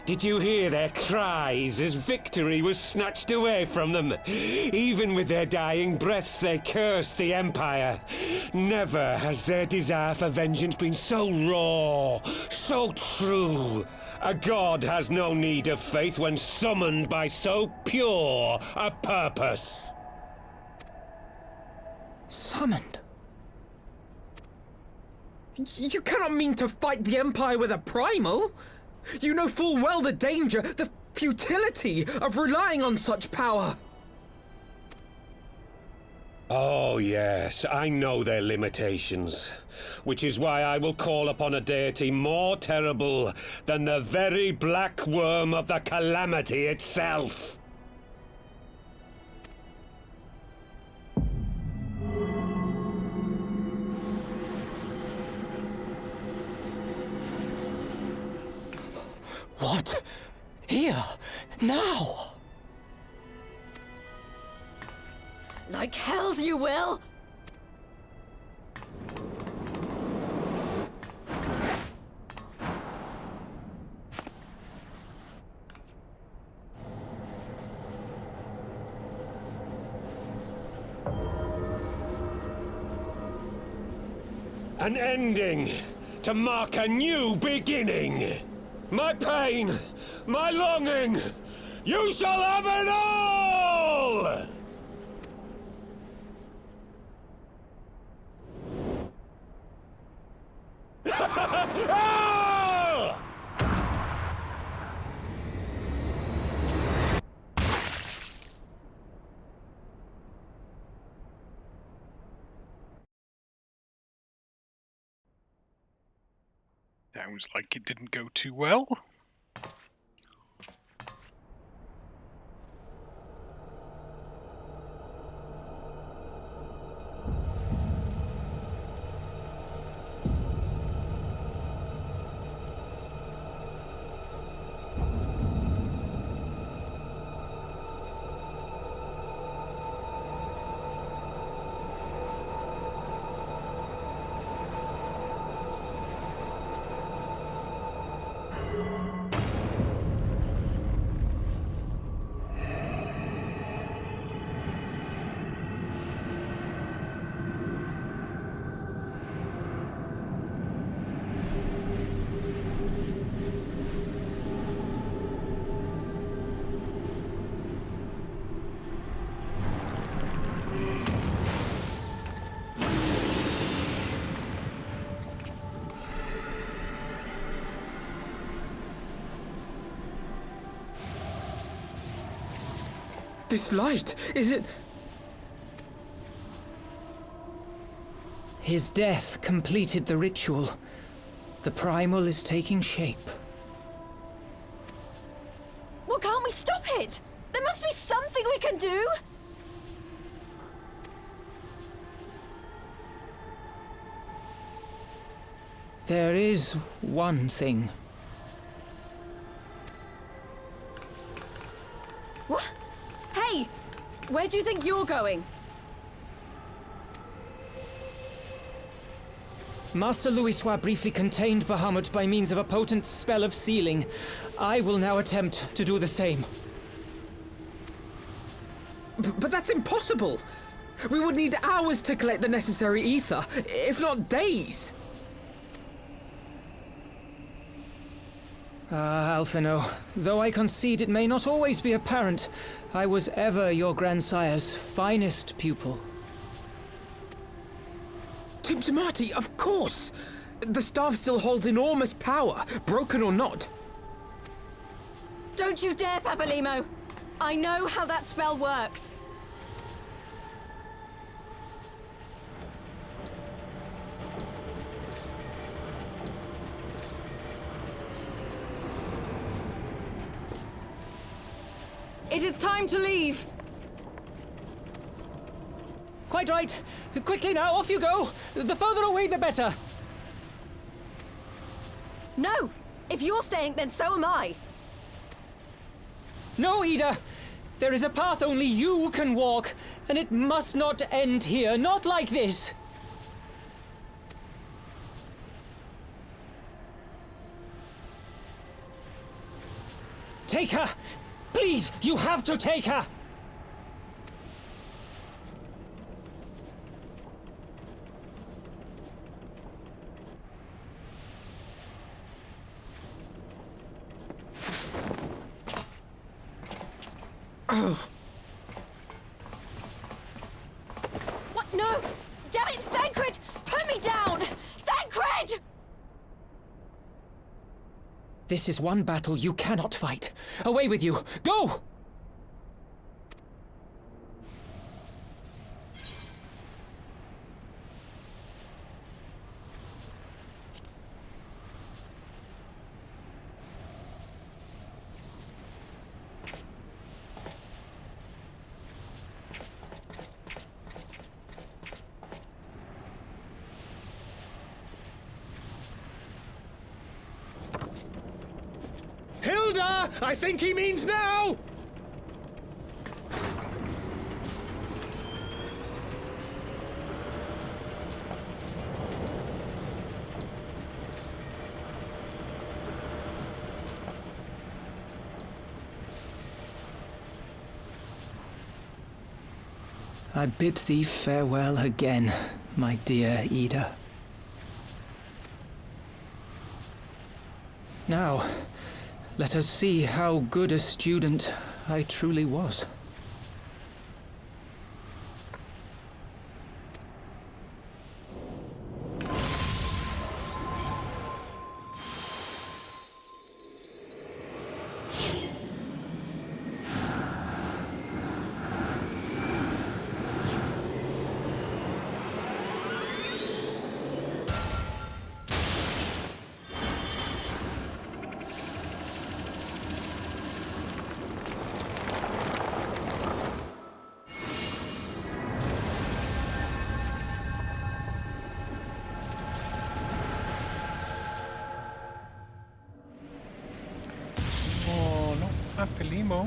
Did you hear their cries as victory was snatched away from them? Even with their dying breaths, they cursed the Empire. Never has their desire for vengeance been so raw, so true. A god has no need of faith when summoned by so pure a purpose. Summoned? You cannot mean to fight the Empire with a primal! You know full well the danger, the futility of relying on such power! Oh yes, I know their limitations. Which is why I will call upon a deity more terrible than the very black worm of the calamity itself. What? Here? Now? Like hells you will! An ending to mark a new beginning. My pain, my longing, you shall have it all! Sounds like it didn't go too well. This light, is it... His death completed the ritual. The primal is taking shape. Well, can't we stop it? There must be something we can do! There is one thing. What? Hey! Where do you think you're going? Master Louisoix briefly contained Bahamut by means of a potent spell of sealing. I will now attempt to do the same. But that's impossible! We would need hours to collect the necessary ether, if not days! Ah, Alphino, though I concede it may not always be apparent, I was ever your grandsire's finest pupil. Timtimati, of course! The staff still holds enormous power, broken or not. Don't you dare, Papalimo! I know how that spell works. It is time to leave! Quite right. Quickly now, off you go! The further away, the better! No! If you're staying, then so am I! No, Ida! There is a path only you can walk, and it must not end here, not like this! Take her! Please, you have to take her! What? No! Damn it, Thancred! Put me down! Thancred! This is one battle you cannot fight. Away with you! Go! Hilda! I think he means now! I bid thee farewell again, my dear Ida. Now, let us see how good a student I truly was. Limo.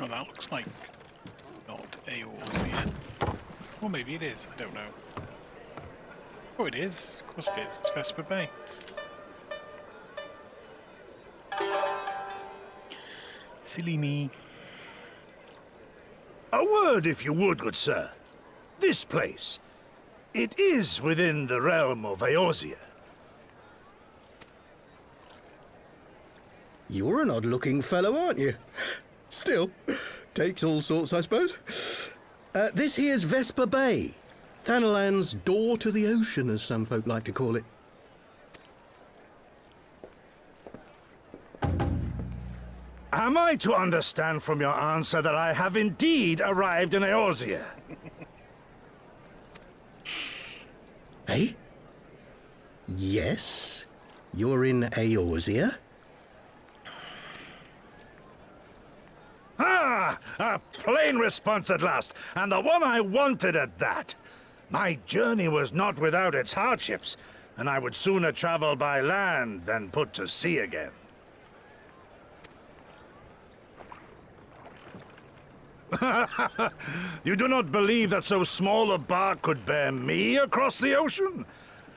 Oh, that looks like not Eorzea. Or maybe it is, I don't know. Oh, it is. Of course it is. It's Vesper Bay. Silly me. A word, if you would, good sir. This place, it is within the realm of Eorzea. You're an odd-looking fellow, aren't you? Still, takes all sorts, I suppose. This here's Vesper Bay. Thanalan's door to the ocean, as some folk like to call it. Am I to understand from your answer that I have indeed arrived in Eorzea? Eh? Yes, you're in Eorzea. Ah! A plain response at last, and the one I wanted at that. My journey was not without its hardships, and I would sooner travel by land than put to sea again. You do not believe that so small a bark could bear me across the ocean?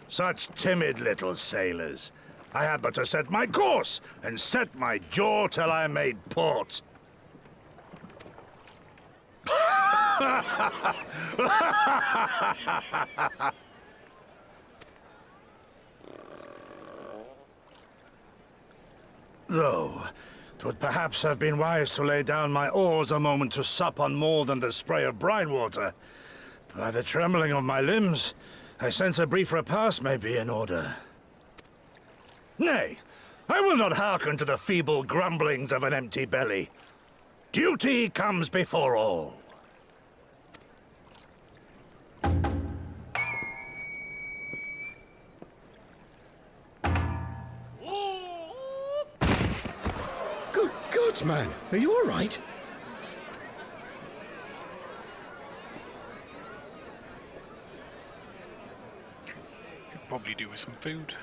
Such timid little sailors. I had but to set my course and set my jaw till I made port. Though, 'twould perhaps have been wise to lay down my oars a moment to sup on more than the spray of brine water. By the trembling of my limbs, I sense a brief repast may be in order. Nay, I will not hearken to the feeble grumblings of an empty belly. Duty comes before all. Good God, man! Are you all right? Could probably do with some food.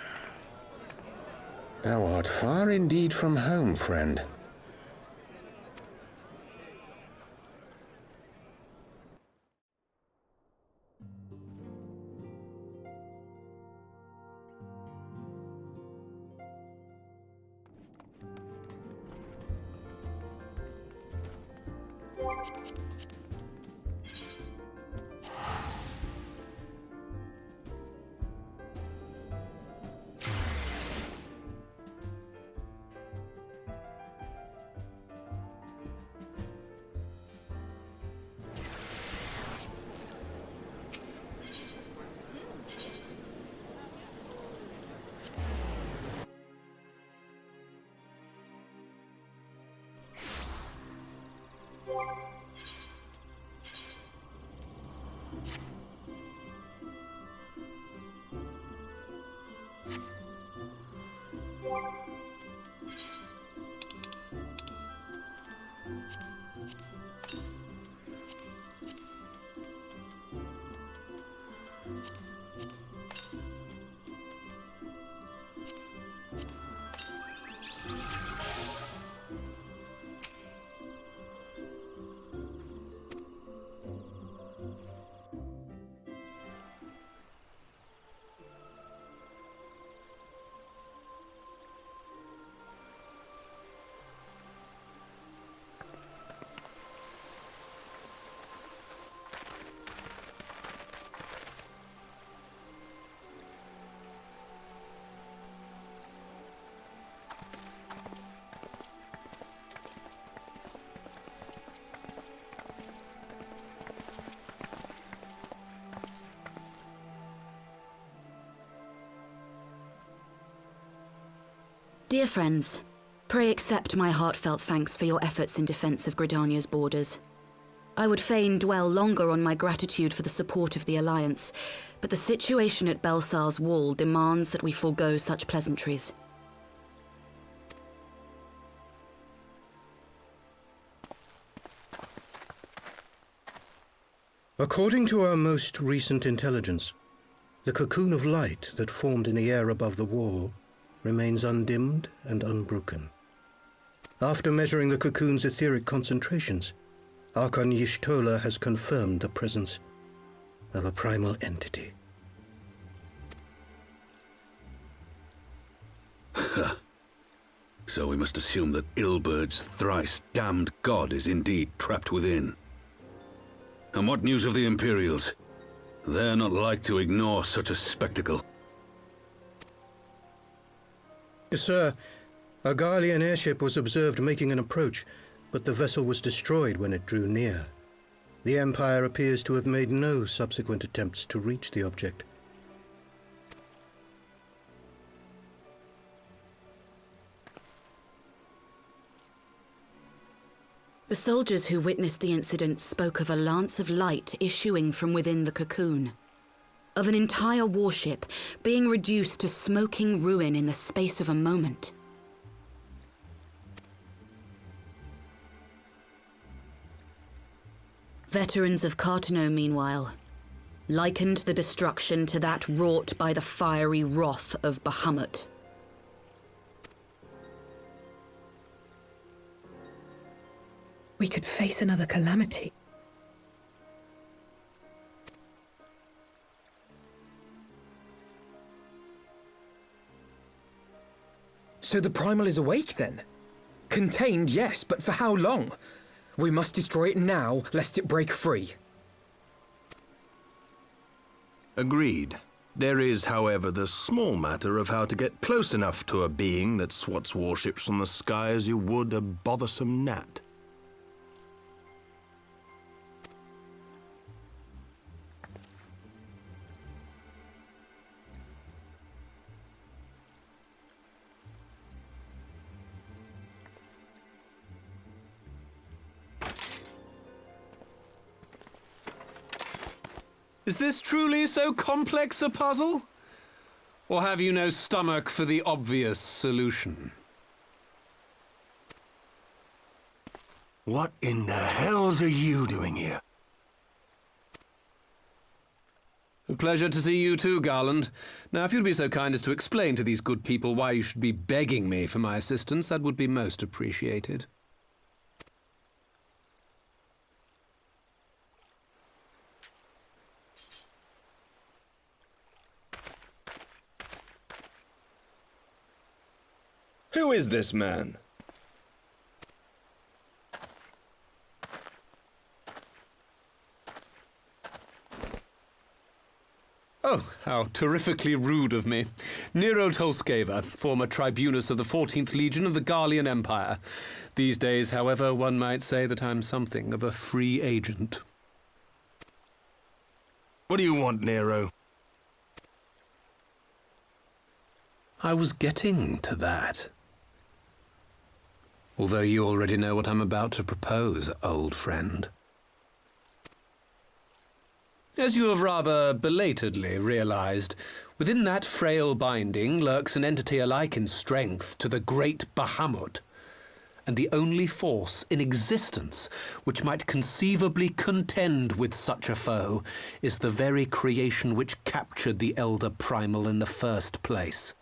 Thou art far indeed from home, friend. Dear friends, pray accept my heartfelt thanks for your efforts in defense of Gridania's borders. I would fain dwell longer on my gratitude for the support of the Alliance, but the situation at BAELSAR'S wall demands that we forego such pleasantries. According to our most recent intelligence, the cocoon of light that formed in the air above the wall remains undimmed and unbroken. After measuring the cocoon's etheric concentrations, Archon Y'shtola has confirmed the presence of a primal entity. So we must assume that Ilbert's thrice-damned god is indeed trapped within. And what news of the Imperials? They're not like to ignore such a spectacle. Sir, a Garlean airship was observed making an approach, but the vessel was destroyed when it drew near. The Empire appears to have made no subsequent attempts to reach the object. The soldiers who witnessed the incident spoke of a lance of light issuing from within the cocoon, of an entire warship being reduced to smoking ruin in the space of a moment. Veterans of Cartano, meanwhile, likened the destruction to that wrought by the fiery wrath of Bahamut. We could face another calamity. So the Primal is awake then? Contained, yes, but for how long? We must destroy it now, lest it break free. Agreed. There is, however, the small matter of how to get close enough to a being that swats warships from the sky as you would a bothersome gnat. Is this truly so complex a puzzle? Or have you no stomach for the obvious solution? What in the hells are you doing here? A pleasure to see you too, Garland. Now, if you'd be so kind as to explain to these good people why you should be begging me for my assistance, that would be most appreciated. Who is this man? Oh, how terrifically rude of me. Nero Tolskeva, former tribunus of the 14th Legion of the Garlean Empire. These days, however, one might say that I'm something of a free agent. What do you want, Nero? I was getting to that. Although you already know what I'm about to propose, old friend. As you have rather belatedly realized, within that frail binding lurks an entity alike in strength to the great Bahamut, and the only force in existence which might conceivably contend with such a foe is the very creation which captured the Elder Primal in the first place.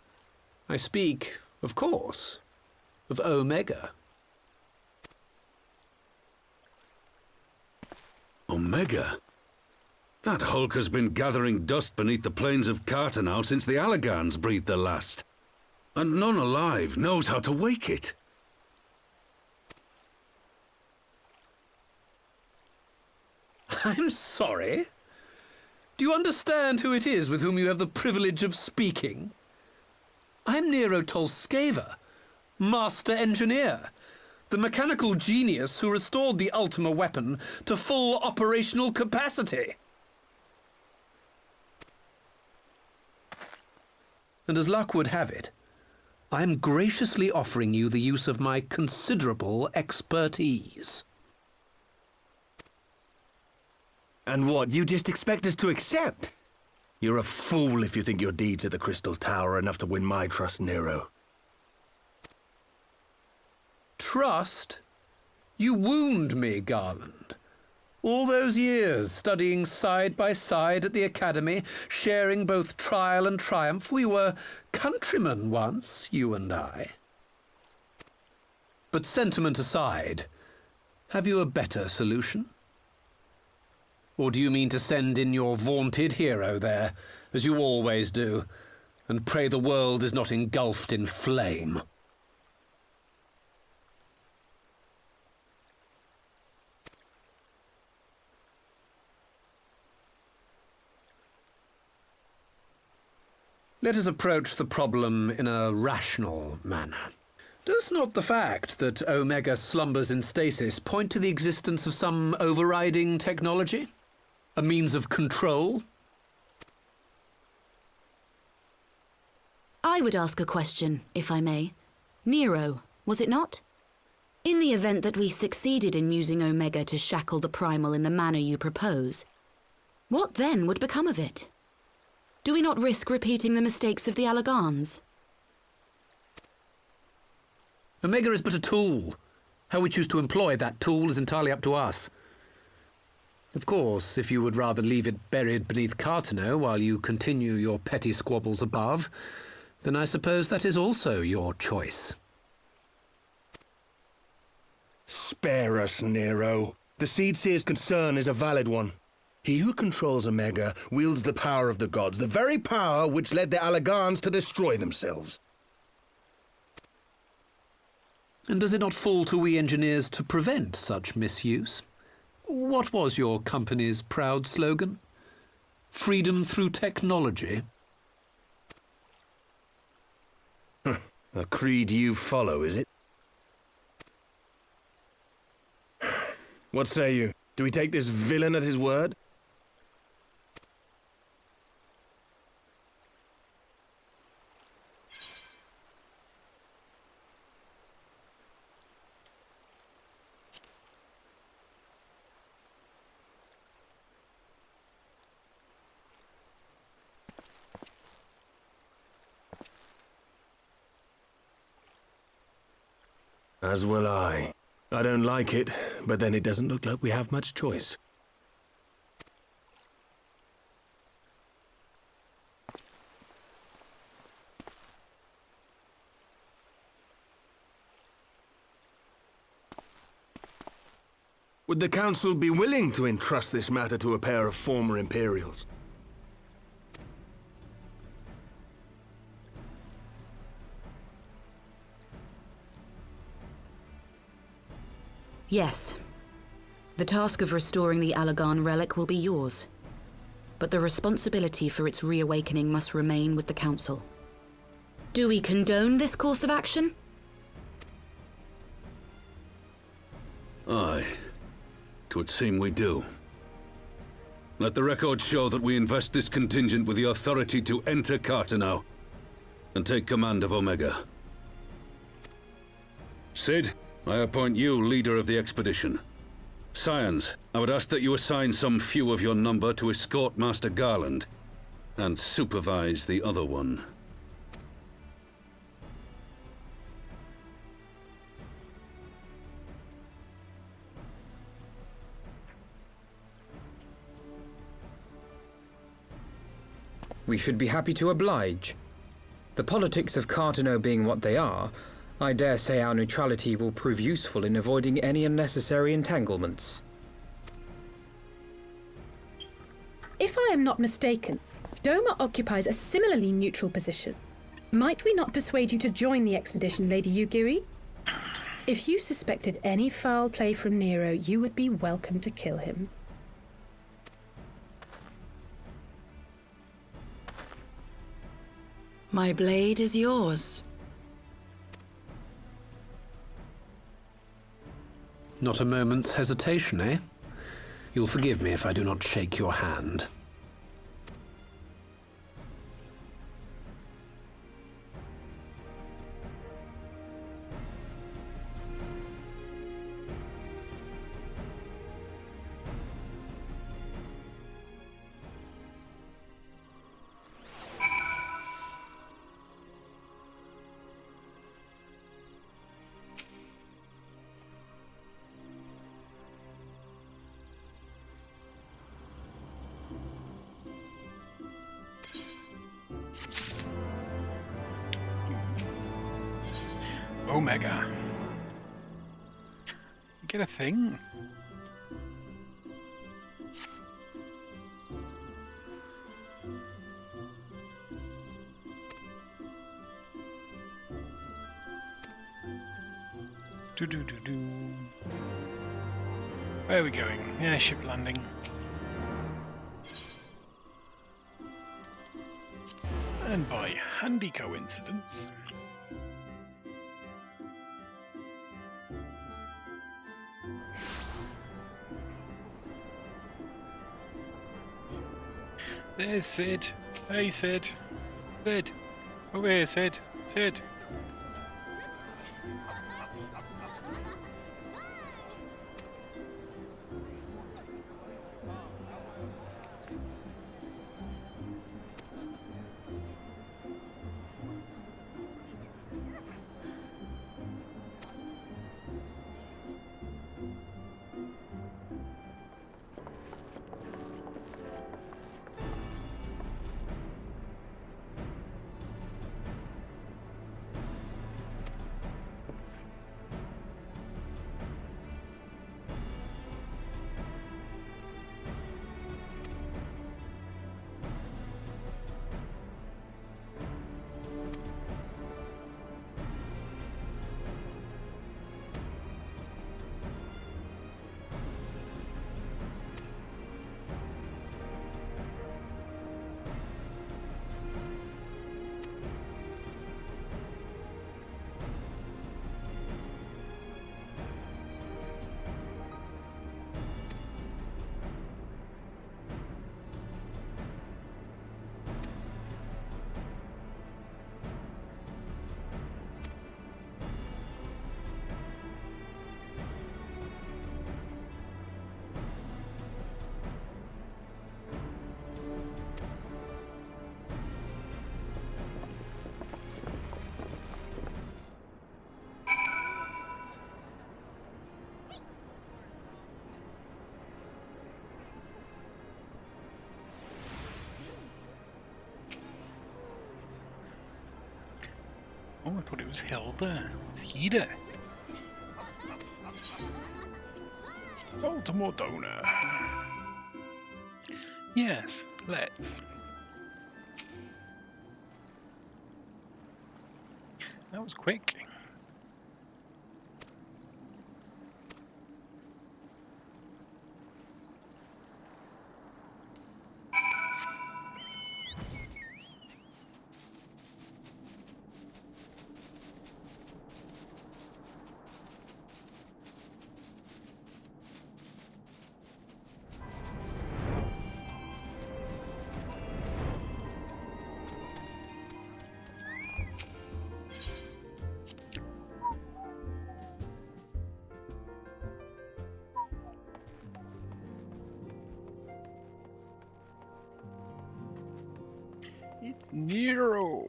I speak, of course, of Omega. Omega? That hulk has been gathering dust beneath the plains of Cartano since the Allagans breathed their last. And none alive knows how to wake it. I'm sorry? Do you understand who it is with whom you have the privilege of speaking? I'm Nero Tolskeva, Master Engineer, the mechanical genius who restored the Ultima weapon to full operational capacity. And as luck would have it, I am graciously offering you the use of my considerable expertise. And what, you just expect us to accept? You're a fool if you think your deeds at the Crystal Tower are enough to win my trust, Nero. Trust? You wound me, Garland. All those years, studying side by side at the Academy, sharing both trial and triumph, we were countrymen once, you and I. But sentiment aside, have you a better solution? Or do you mean to send in your vaunted hero there, as you always do, and pray the world is not engulfed in flame? Let us approach the problem in a rational manner. Does not the fact that Omega slumbers in stasis point to the existence of some overriding technology? A means of control? I would ask a question, if I may. Nero, was it not? In the event that we succeeded in using Omega to shackle the Primal in the manner you propose, what then would become of it? Do we not risk repeating the mistakes of the Allagans? Omega is but a tool. How we choose to employ that tool is entirely up to us. Of course, if you would rather leave it buried beneath Cartano while you continue your petty squabbles above, then I suppose that is also your choice. Spare us, Nero. The Seedseer's concern is a valid one. He who controls Omega wields the power of the gods, the very power which led the Allagans to destroy themselves. And does it not fall to we engineers to prevent such misuse? What was your company's proud slogan? Freedom through technology? A creed you follow, is it? What say you? Do we take this villain at his word? As will I. I don't like it, but then it doesn't look like we have much choice. Would the Council be willing to entrust this matter to a pair of former Imperials? Yes. The task of restoring the Allagan relic will be yours. But the responsibility for its reawakening must remain with the Council. Do we condone this course of action? Aye. 'Twould seem we do. Let the record show that we invest this contingent with the authority to enter Cartano and take command of Omega. Sid, I appoint you leader of the expedition. Scions, I would ask that you assign some few of your number to escort Master Garland and supervise the other one. We should be happy to oblige. The politics of Cartano being what they are, I dare say our neutrality will prove useful in avoiding any unnecessary entanglements. If I am not mistaken, Doma occupies a similarly neutral position. Might we not persuade you to join the expedition, Lady Yugiri? If you suspected any foul play from Nero, you would be welcome to kill him. My blade is yours. Not a moment's hesitation, eh? You'll forgive me if I do not shake your hand. Omega. get a thing. Do. Where are we going? Airship landing. And by handy coincidence, there's Sid. Hey Sid. Sid. Over here, Sid. Sid. Oh, I thought it was Hilda. It's Hida. Baltimore donor. Yes, let's. That was quick. It's Nero.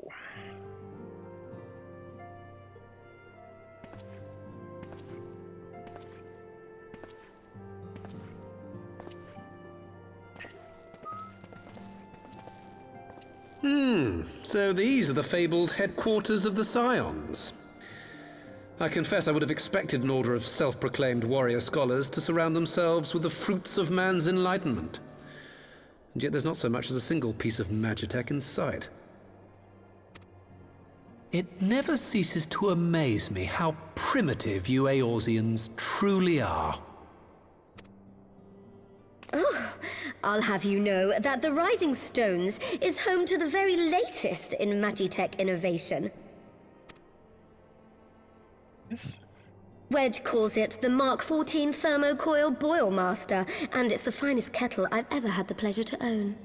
So these are the fabled headquarters of the Scions. I confess I would have expected an order of self-proclaimed warrior scholars to surround themselves with the fruits of man's enlightenment. And yet there's not so much as a single piece of magitech in sight. It never ceases to amaze me how primitive you Eorzeans truly are. Oh, I'll have you know that the Rising Stones is home to the very latest in magitech innovation. Yes. Wedge calls it the Mark 14 Thermocoil Boil Master, and it's the finest kettle I've ever had the pleasure to own.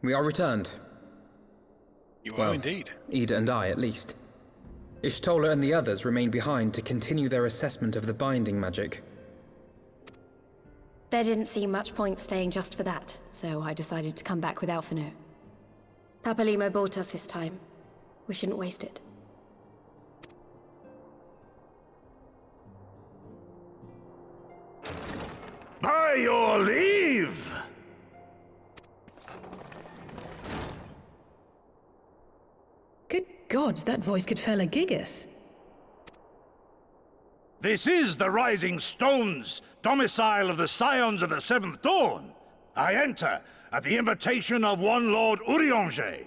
We are returned. You Well, are indeed. Ida and I, at least. Ishtola and the others remain behind to continue their assessment of the binding magic. There didn't seem much point staying just for that, so I decided to come back with Alphino. Papalimo bought us this time. We shouldn't waste it. By your leave! Good gods, that voice could fell a gigas. This is the Rising Stones, domicile of the Scions of the Seventh Dawn. I enter at the invitation of one Lord Urianger.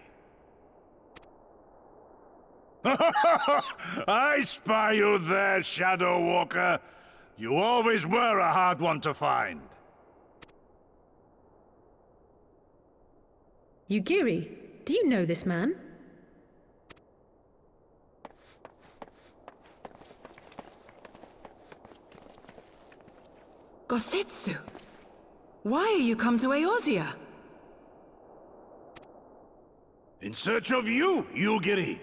I spy you there, Shadow Walker. You always were a hard one to find. Yugiri, do you know this man? Gosetsu! Why are you come to Eorzea? In search of you, Yugiri.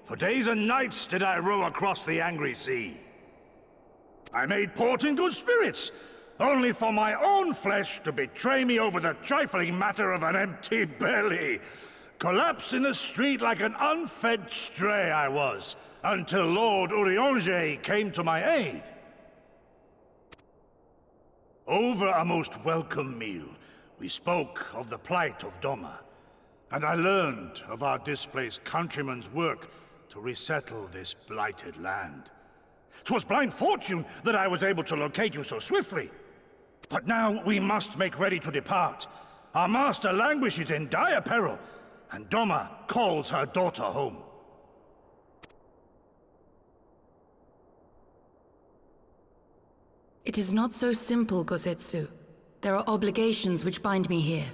For days and nights did I row across the angry sea. I made port in good spirits, only for my own flesh to betray me over the trifling matter of an empty belly. Collapsed in the street like an unfed stray I was, until Lord Urianger came to my aid. Over a most welcome meal, we spoke of the plight of Doma, and I learned of our displaced countrymen's work to resettle this blighted land. 'Twas blind fortune that I was able to locate you so swiftly. But now we must make ready to depart. Our master languishes in dire peril, and Doma calls her daughter home. It is not so simple, Gosetsu. There are obligations which bind me here.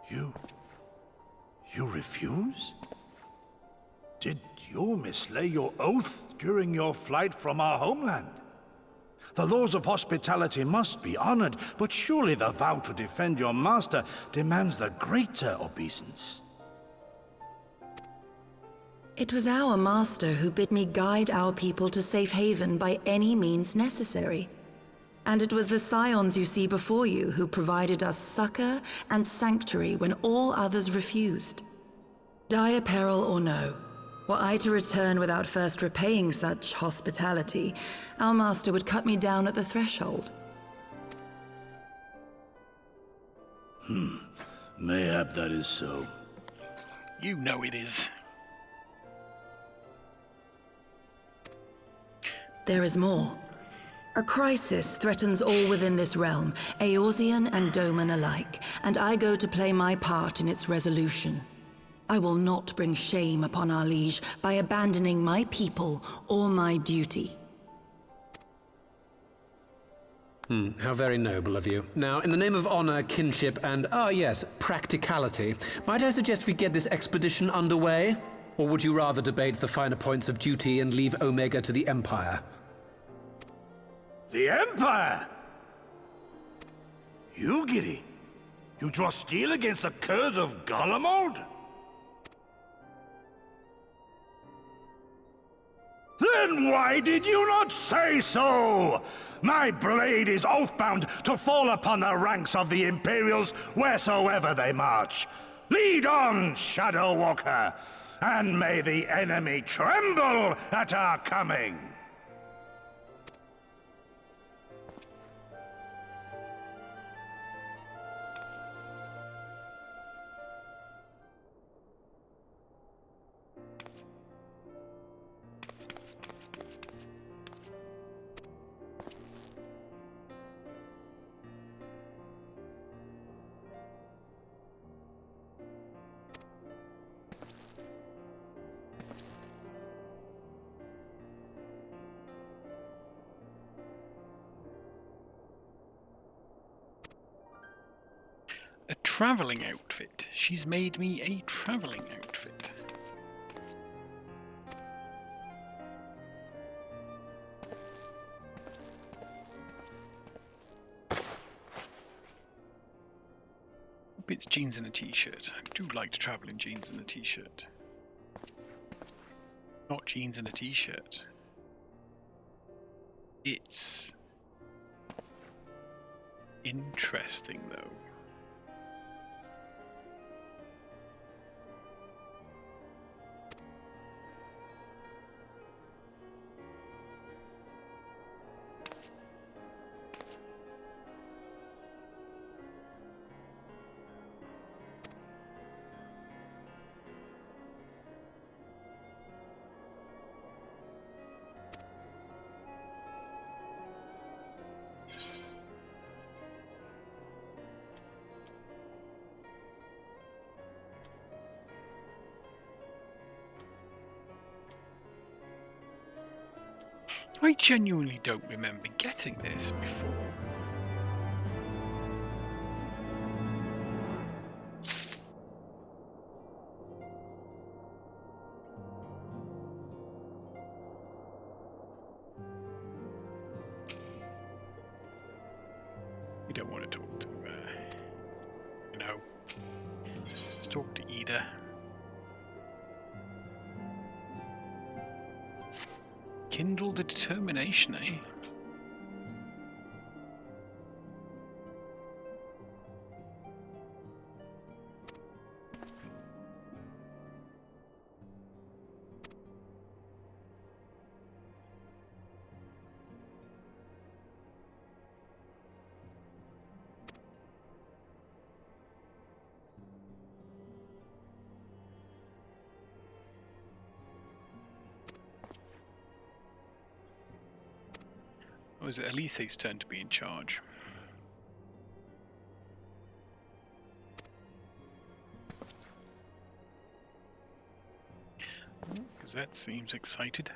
You refuse? Did you mislay your oath during your flight from our homeland? The laws of hospitality must be honored, but surely the vow to defend your master demands the greater obeisance. It was our master who bid me guide our people to safe haven by any means necessary. And it was the Scions you see before you who provided us succor and sanctuary when all others refused. Dire peril or no, were I to return without first repaying such hospitality, our master would cut me down at the threshold. Mayhap that is so. You know it is. There is more. A crisis threatens all within this realm, Eorzean and Doman alike, and I go to play my part in its resolution. I will not bring shame upon our liege by abandoning my people or my duty. How very noble of you. Now, in the name of honor, kinship, and, yes, practicality, might I suggest we get this expedition underway? Or would you rather debate the finer points of duty and leave Omega to the Empire? The Empire? Yugiri, you draw steel against the curse of Garlemald? Then why did you not say so? My blade is oath-bound to fall upon the ranks of the Imperials wheresoever they march. Lead on, Shadow Walker, and may the enemy tremble at our coming. A travelling outfit. She's made me a travelling outfit. Hope it's jeans and a t-shirt. I do like to travel in jeans and a t-shirt. Not jeans and a t-shirt. It's interesting though. I genuinely don't remember getting this before. We don't want to talk to, let's talk to Ida. Kindle the determination, eh? Or is it Elise's turn to be in charge? Because that seems excited.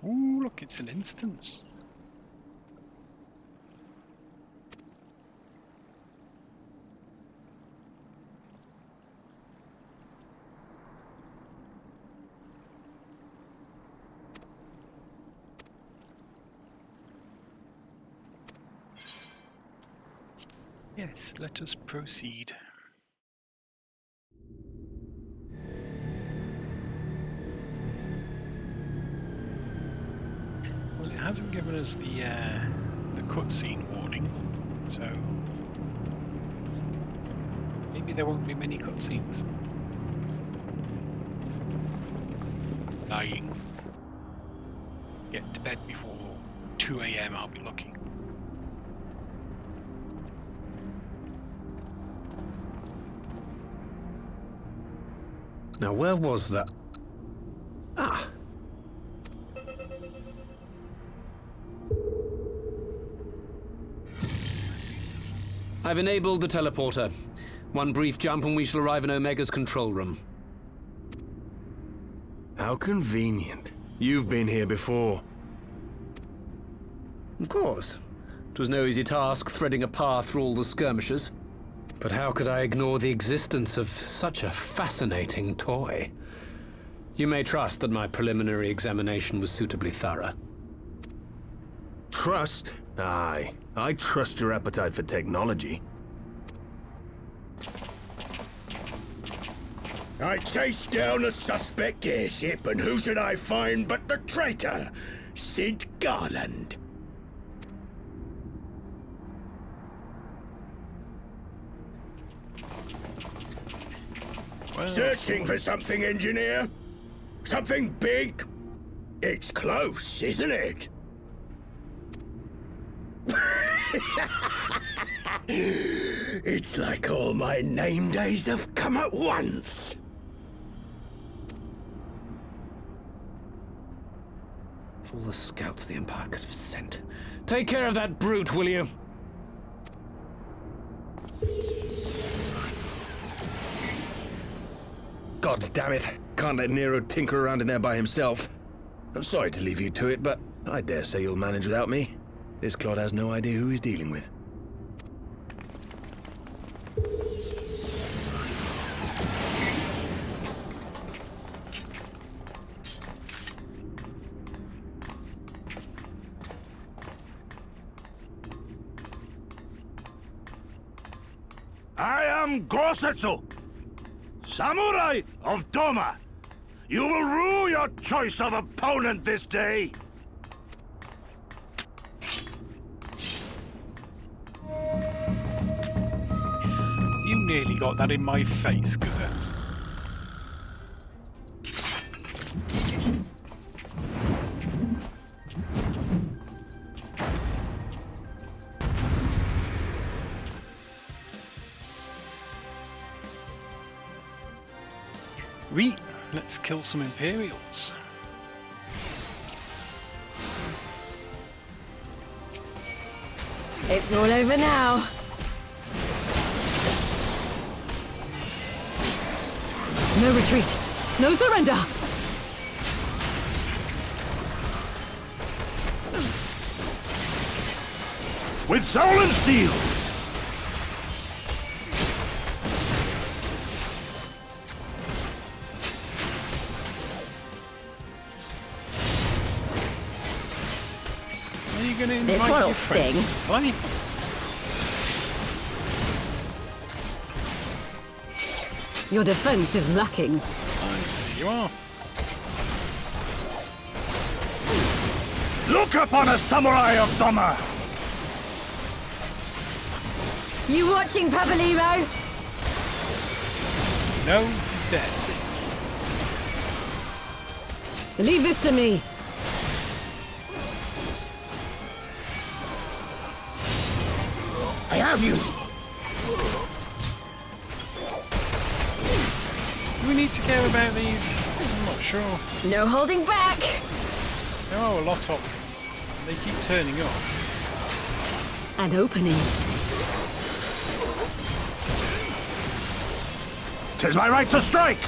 Ooh, look, it's an instance. Yes, let us proceed. Well, it hasn't given us the cutscene warning, so maybe there won't be many cutscenes. Lying. Get to bed before 2 AM, I'll be looking. Now, where was that? Ah! I've enabled the teleporter. One brief jump and we shall arrive in Omega's control room. How convenient. You've been here before. Of course. It was no easy task threading a path through all the skirmishers. But how could I ignore the existence of such a fascinating toy? You may trust that my preliminary examination was suitably thorough. Trust? Aye. I trust your appetite for technology. I chased down a suspect airship, and who should I find but the traitor, Sid Garland. Well, searching for something, engineer? Something big? It's close, isn't it? It's like all my name days have come at once. Of all the scouts the Empire could have sent. Take care of that brute, will you? God damn it. Can't let Nero tinker around in there by himself. I'm sorry to leave you to it, but I dare say you'll manage without me. This clod has no idea who he's dealing with. I am Gosetsu, samurai of Doma. You will rue your choice of opponent this day! You nearly got that in my face, Gazette. Let's kill some Imperials. It's all over now. No retreat. No surrender. With soul and steel! Are you going to invite This one'll your friends sting. to play? Your defense is lacking. I see you are. Look upon a samurai of Dhamma! You watching, Papalimo? No, he's dead. Leave this to me. I have you! Do we need to care about these? I'm not sure. No holding back! There are a lot of them. They keep turning up. An opening. 'Tis my right to strike!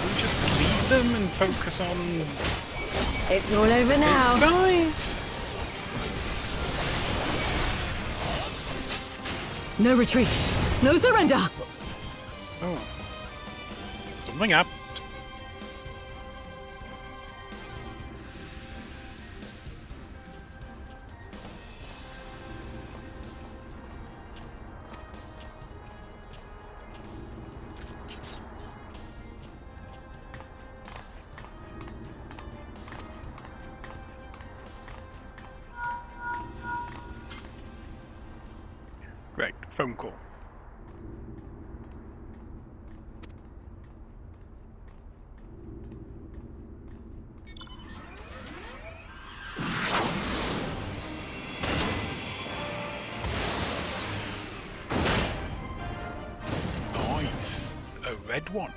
We just leave them and focus on... It's all over now. Bye! No retreat. No surrender. Oh. Something happened. Great, phone call. Nice. A red one.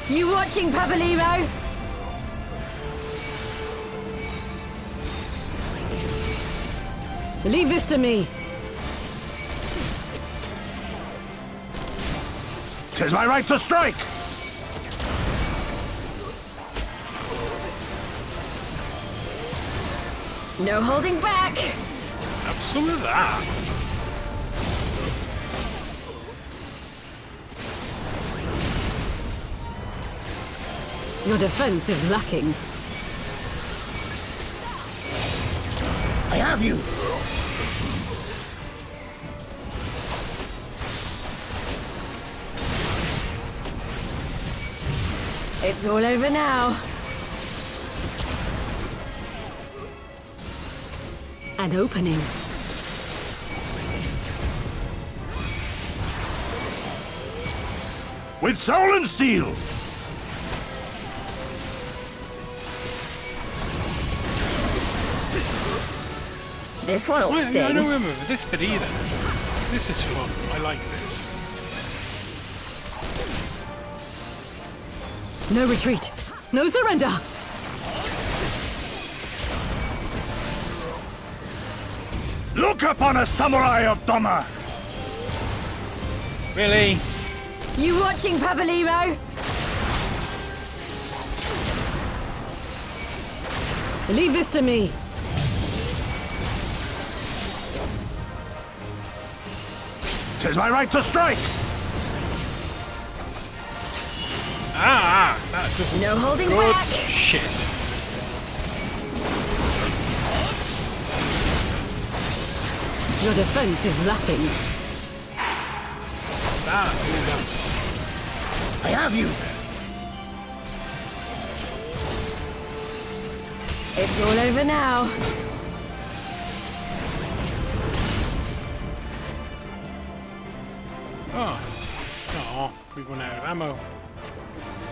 You watching, Papalimo? Leave this to me. 'Tis my right to strike! No holding back! Have some of that. Your defense is lacking. I have you! It's all over now. An opening. With soul and steel! This one'll sting. I don't remember this bit either. This is fun. I like this. No retreat. No surrender. Look upon a samurai of Doma! Really? You watching, Papalimo? Leave this to me. Tis my right to strike! That doesn't... No holding good back. shit. Your defense is lacking. I have you! It's all over now. Oh, we've run out of ammo.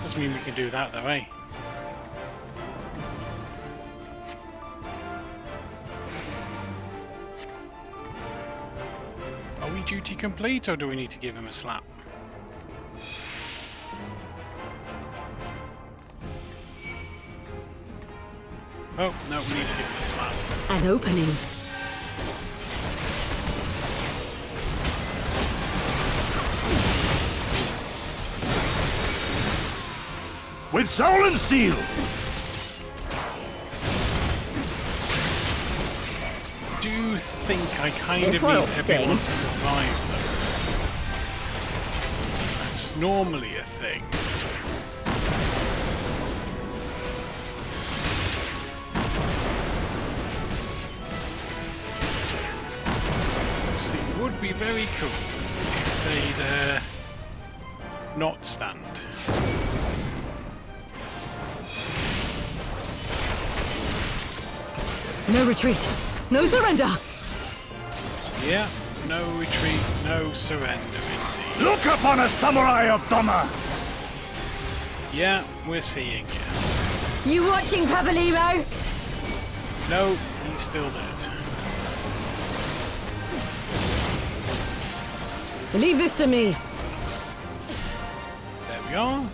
Doesn't mean we can do that though, eh? Are we duty complete, or do we need to give him a slap? Oh, no, we need to give him a slap. An opening. With soul and steel! I do think I kind This of one'll need everyone sting. to survive, though. That's normally a thing. See, it would be very cool if they'd not stand. No retreat. No surrender. Yeah, no retreat, no surrender indeed. Look upon a samurai of Doma! Yeah, we're seeing you. You watching, Papalimo? No, he's still dead. Leave this to me. There we are.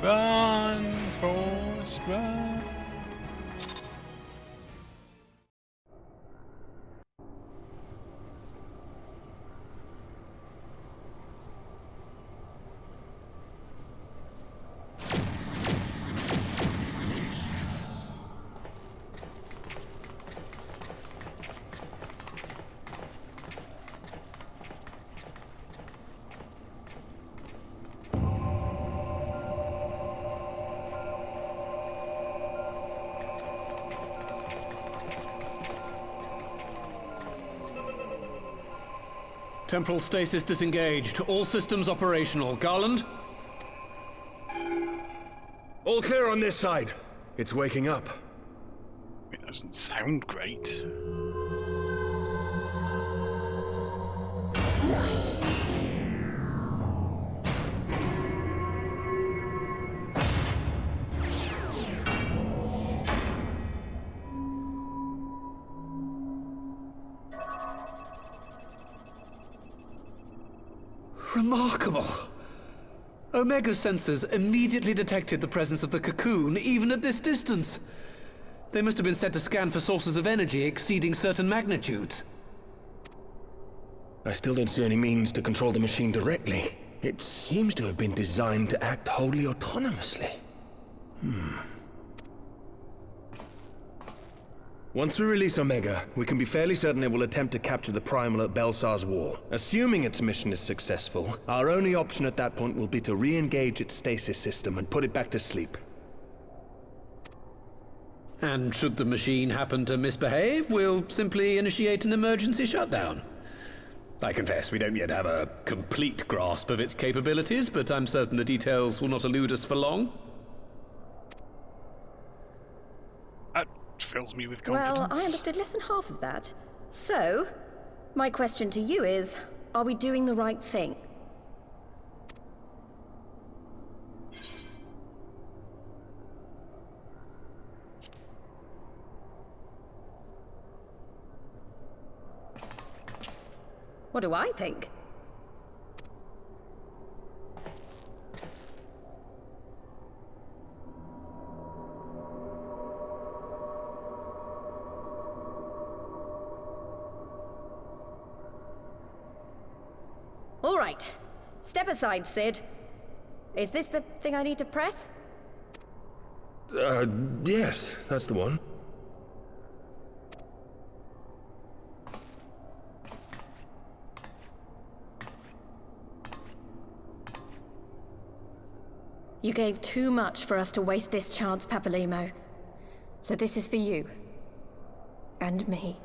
Run, force, run. Temporal stasis disengaged. All systems operational. Garland? All clear on this side. It's waking up. It doesn't sound great. Remarkable! Omega sensors immediately detected the presence of the cocoon, even at this distance. They must have been set to scan for sources of energy exceeding certain magnitudes. I still don't see any means to control the machine directly. It seems to have been designed to act wholly autonomously. Once we release Omega, we can be fairly certain it will attempt to capture the Primal at BAELSAR'S wall. Assuming its mission is successful, our only option at that point will be to re-engage its stasis system and put it back to sleep. And should the machine happen to misbehave, we'll simply initiate an emergency shutdown. I confess we don't yet have a complete grasp of its capabilities, but I'm certain the details will not elude us for long. That fills me with confidence. Well, I understood less than half of that. So, my question to you is, are we doing the right thing? What do I think? Step aside, Sid. Is this the thing I need to press? Yes, that's the one. You gave too much for us to waste this chance, Papalimo. So this is for you. And me.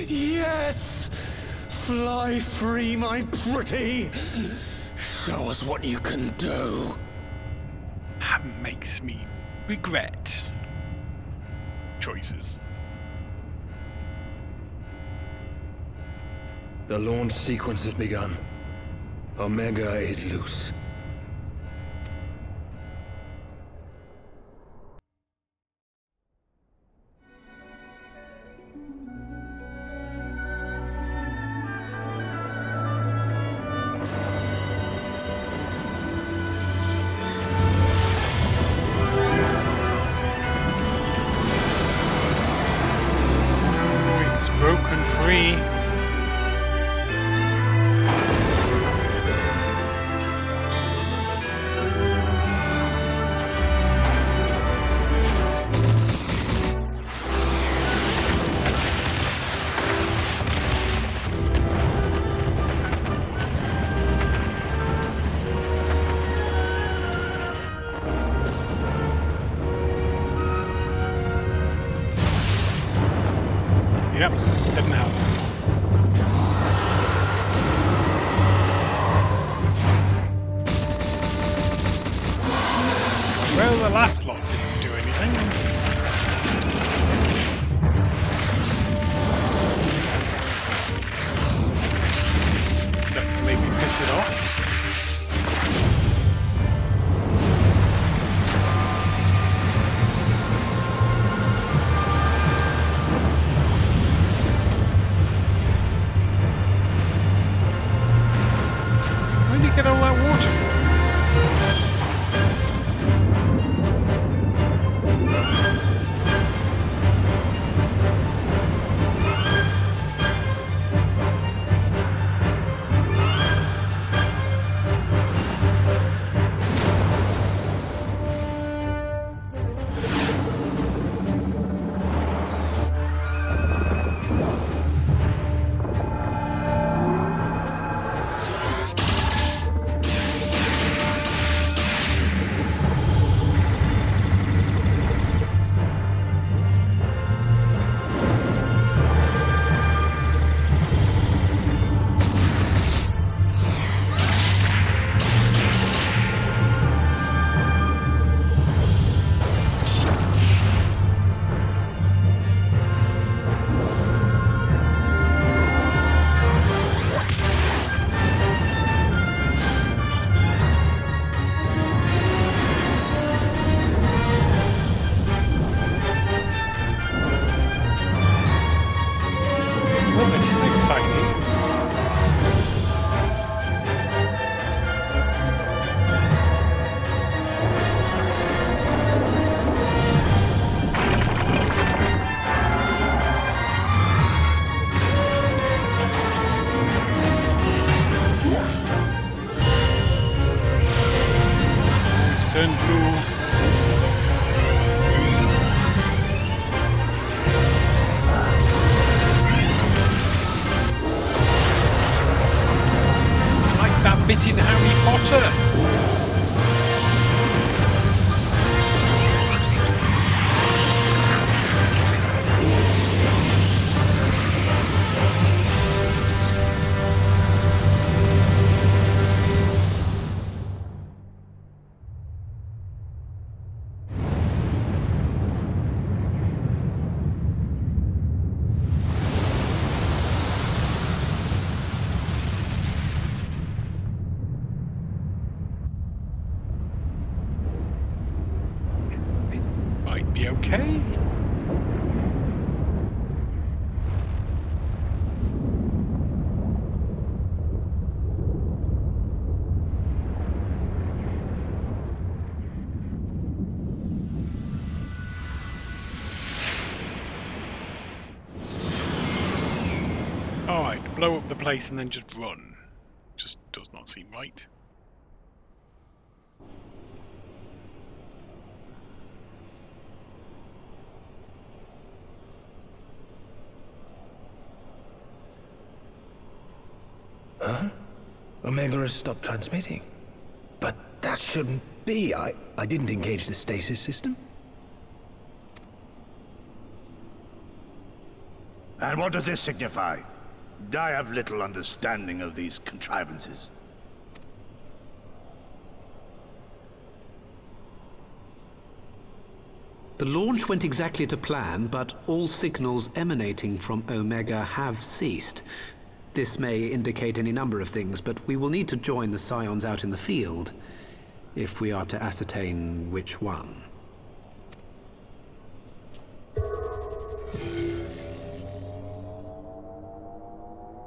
Yes! Fly free, my pretty! Show us what you can do. That makes me regret choices. The launch sequence has begun. Omega is loose. Broken free. Yep, didn't help. Well, the last lot didn't do anything. That made me piss it off. Where did you get all that water from? Well, this is exciting. It's turned blue. That bit in Harry Potter. Might be okay. place and then just run. Just does not seem right. Huh? Omega has stopped transmitting. But that shouldn't be. I didn't engage the stasis system. And what does this signify? I have little understanding of these contrivances. The launch went exactly to plan, but all signals emanating from Omega have ceased. This may indicate any number of things, but we will need to join the Scions out in the field if we are to ascertain which one.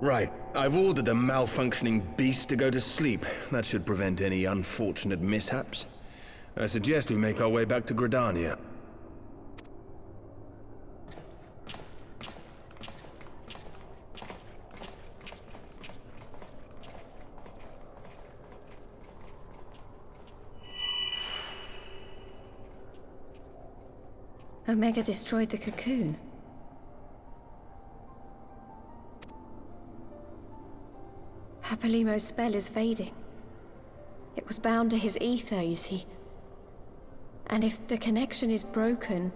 Right. I've ordered a malfunctioning beast to go to sleep. That should prevent any unfortunate mishaps. I suggest we make our way back to Gridania. Omega destroyed the cocoon. Papalimo's spell is fading. It was bound to his ether, you see. And if the connection is broken...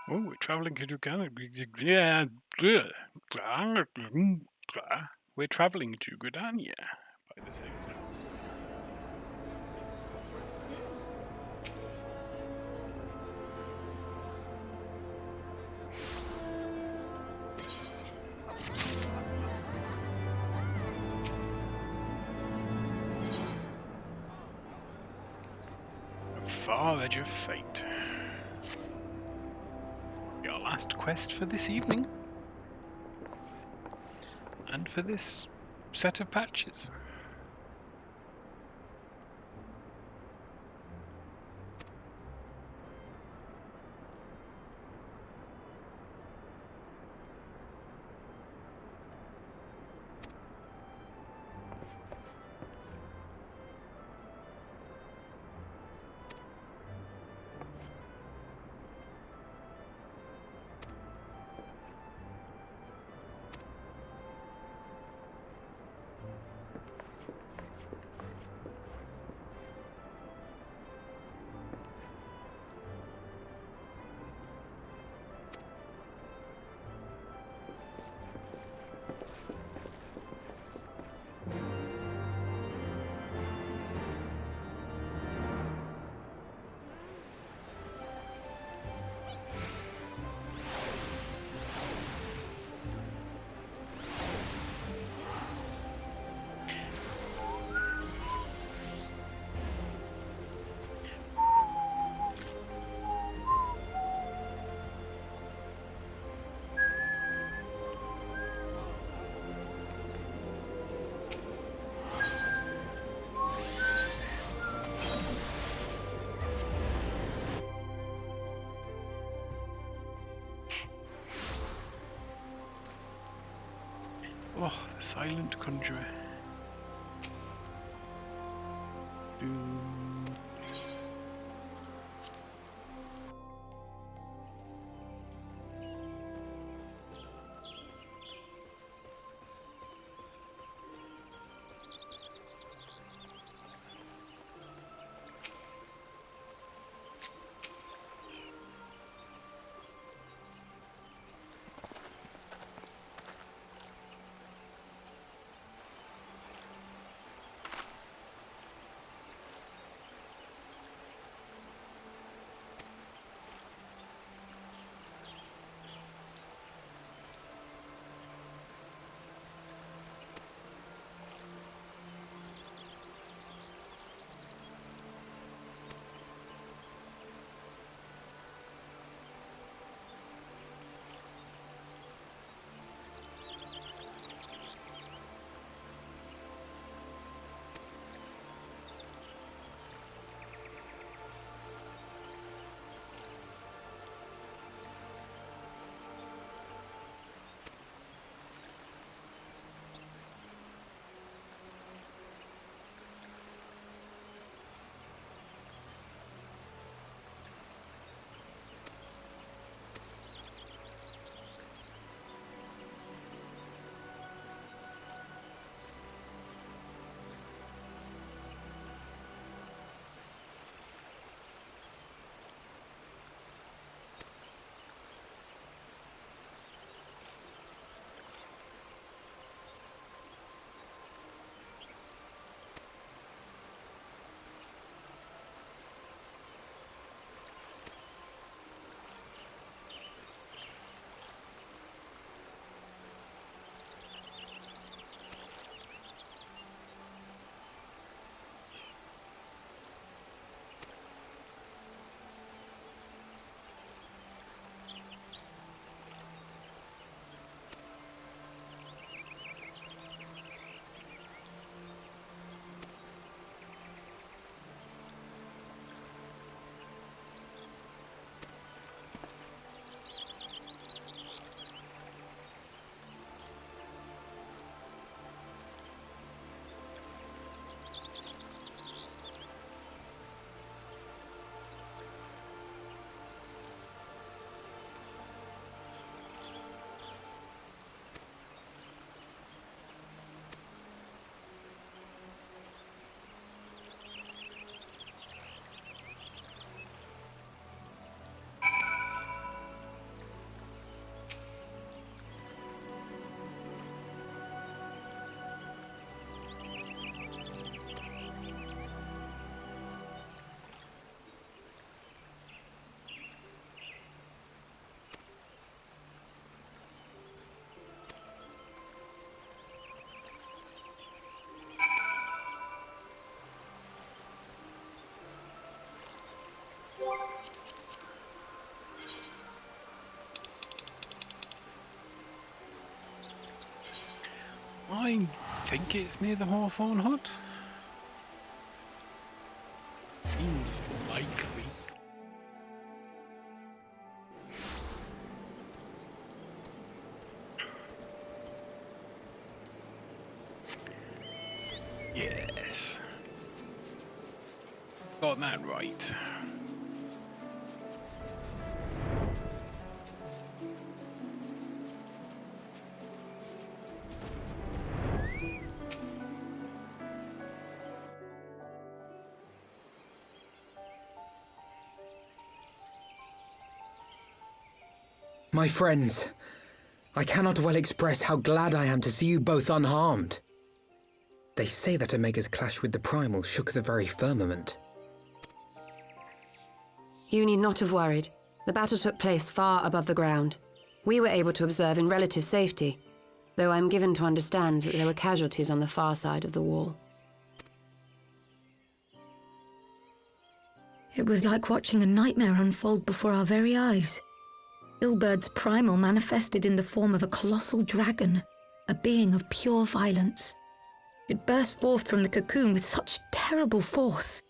Oh, we're traveling to Gridania. We're traveling to Gridania by the same time. Far edge of fate. Our last quest for this evening. And for this set of patches. Oh, the silent conjurer. I think it's near the Hawthorne Hut. Seems likely. Yes. Got that right. My friends, I cannot well express how glad I am to see you both unharmed. They say that Omega's clash with the Primal shook the very firmament. You need not have worried. The battle took place far above the ground. We were able to observe in relative safety, though I'm given to understand that there were casualties on the far side of the wall. It was like watching a nightmare unfold before our very eyes. Ilberd's primal manifested in the form of a colossal dragon, a being of pure violence. It burst forth from the cocoon with such terrible force.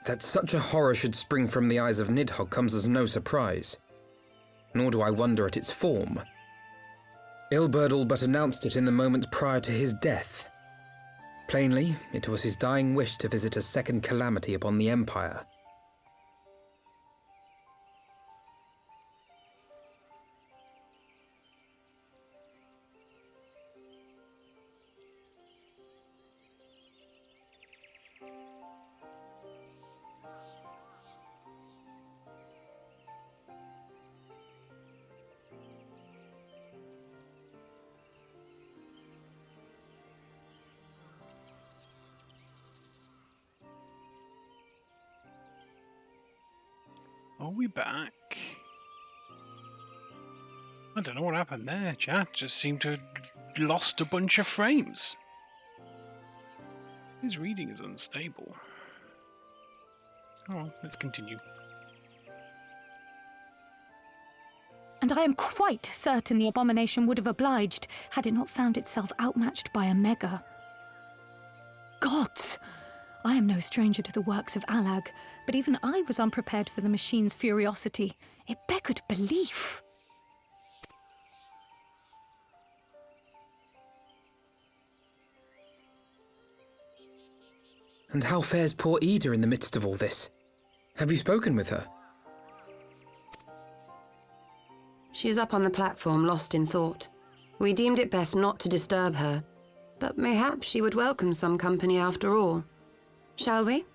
That such a horror should spring from the eyes of Nidhogg comes as no surprise. Nor do I wonder at its form. Ilberd all but announced it in the moments prior to his death. Plainly, it was his dying wish to visit a second calamity upon the Empire. Are we back? I don't know what happened there, chat. Just seemed to have lost a bunch of frames. His reading is unstable. Oh, let's continue. And I am quite certain the abomination would have obliged had it not found itself outmatched by Omega. Gods! I am no stranger to the works of Allag, but even I was unprepared for the machine's furiosity. It beggared belief. And how fares poor Ida in the midst of all this? Have you spoken with her? She is up on the platform, lost in thought. We deemed it best not to disturb her, but mayhap she would welcome some company after all. Shall we?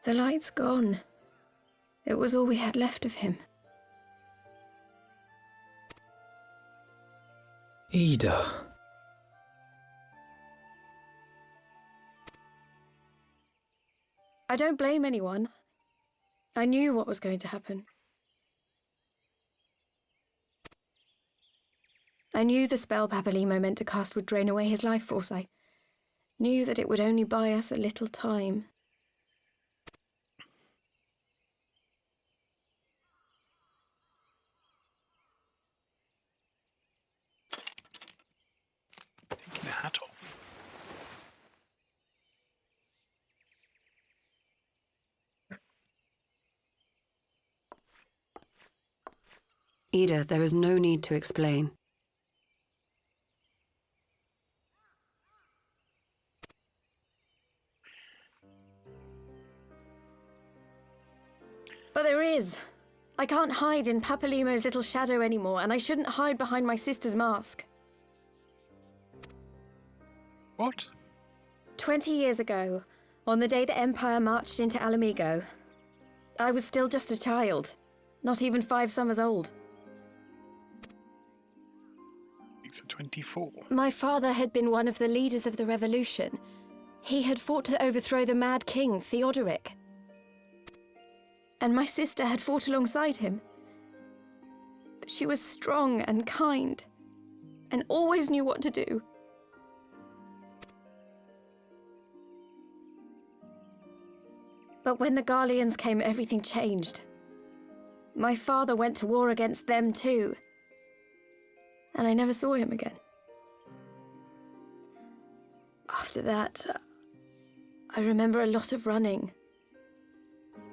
The light's gone. It was all we had left of him. Ida. I don't blame anyone. I knew what was going to happen. I knew the spell Papalimo meant to cast would drain away his life force. I knew that it would only buy us a little time. Taking the hat off. Ida, there is no need to explain. But there is. I can't hide in Papalimo's little shadow anymore, and I shouldn't hide behind my sister's mask. What? 20 years ago, on the day the Empire marched into Alamigo, I was still just a child, not even 5 summers old. So 24. My father had been one of the leaders of the revolution. He had fought to overthrow the Mad King, Theodoric. And my sister had fought alongside him. But she was strong and kind, and always knew what to do. But when the Garleans came, everything changed. My father went to war against them too, and I never saw him again. After that, I remember a lot of running.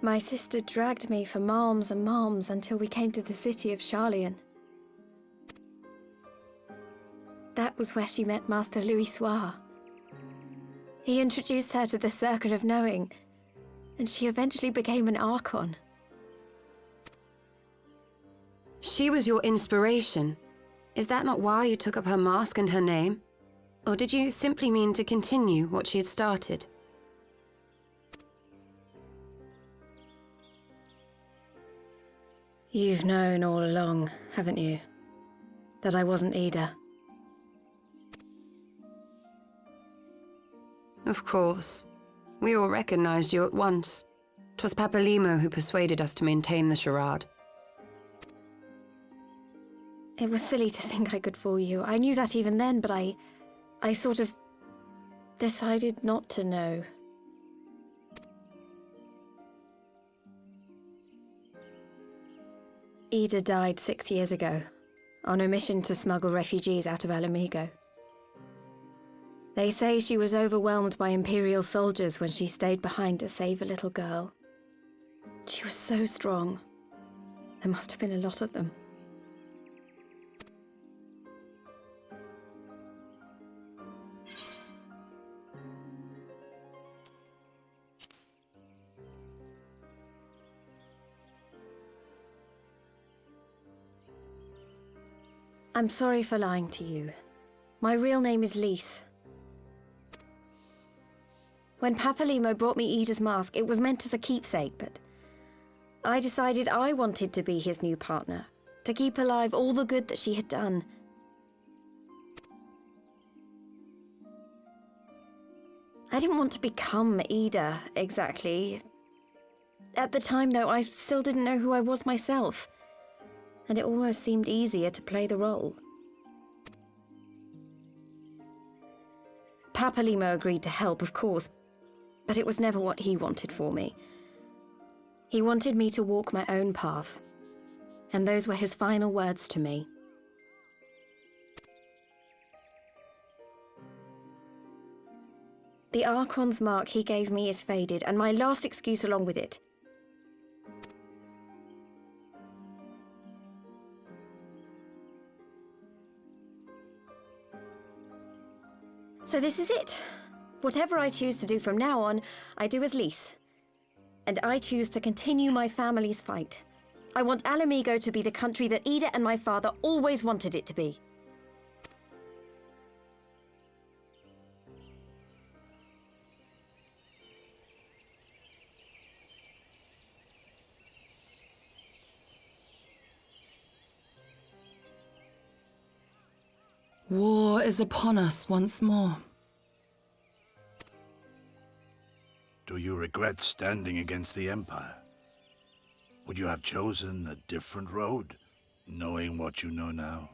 My sister dragged me for malms and malms until we came to the city of Charlian. That was where she met Master Louis Soir. He introduced her to the Circle of Knowing, and she eventually became an Archon. She was your inspiration. Is that not why you took up her mask and her name? Or did you simply mean to continue what she had started? You've known all along, haven't you? That I wasn't Ida. Of course. We all recognized you at once. 'Twas Papalimo who persuaded us to maintain the charade. It was silly to think I could fool you. I knew that even then, but I sort of decided not to know. Ida died 6 years ago, on a mission to smuggle refugees out of Alamigo. They say she was overwhelmed by Imperial soldiers when she stayed behind to save a little girl. She was so strong. There must have been a lot of them. I'm sorry for lying to you. My real name is Lys. When Papalimo brought me Ida's mask, it was meant as a keepsake, but I decided I wanted to be his new partner, to keep alive all the good that she had done. I didn't want to become Ida, exactly. At the time, though, I still didn't know who I was myself, and it almost seemed easier to play the role. Papalimo agreed to help, of course, but it was never what he wanted for me. He wanted me to walk my own path, and those were his final words to me. The Archon's mark he gave me is faded, and my last excuse along with it. So this is it. Whatever I choose to do from now on, I do as Lys. And I choose to continue my family's fight. I want Alamigo to be the country that Ida and my father always wanted it to be. War is upon us once more. Do you regret standing against the Empire? Would you have chosen a different road, knowing what you know now?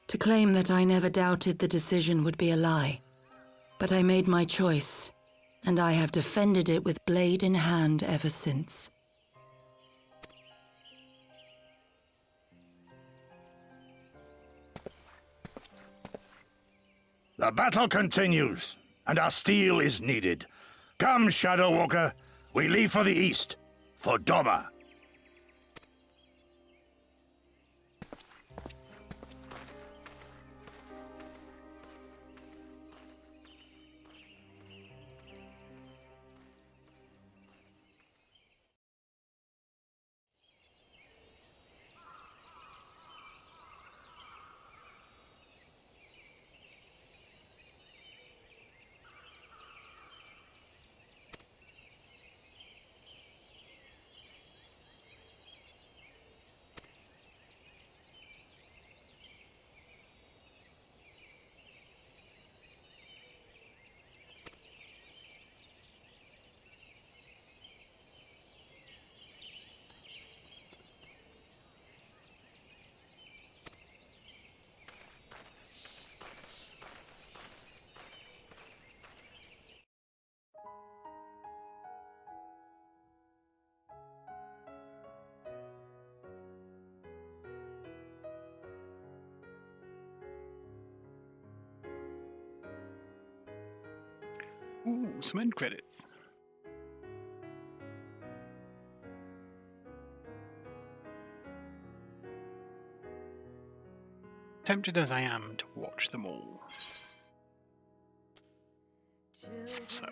To claim that I never doubted the decision would be a lie. But I made my choice, and I have defended it with blade in hand ever since. The battle continues, and our steel is needed. Come, Shadow Walker, we leave for the east, for Doma. some end credits. Tempted as I am to watch them all. So,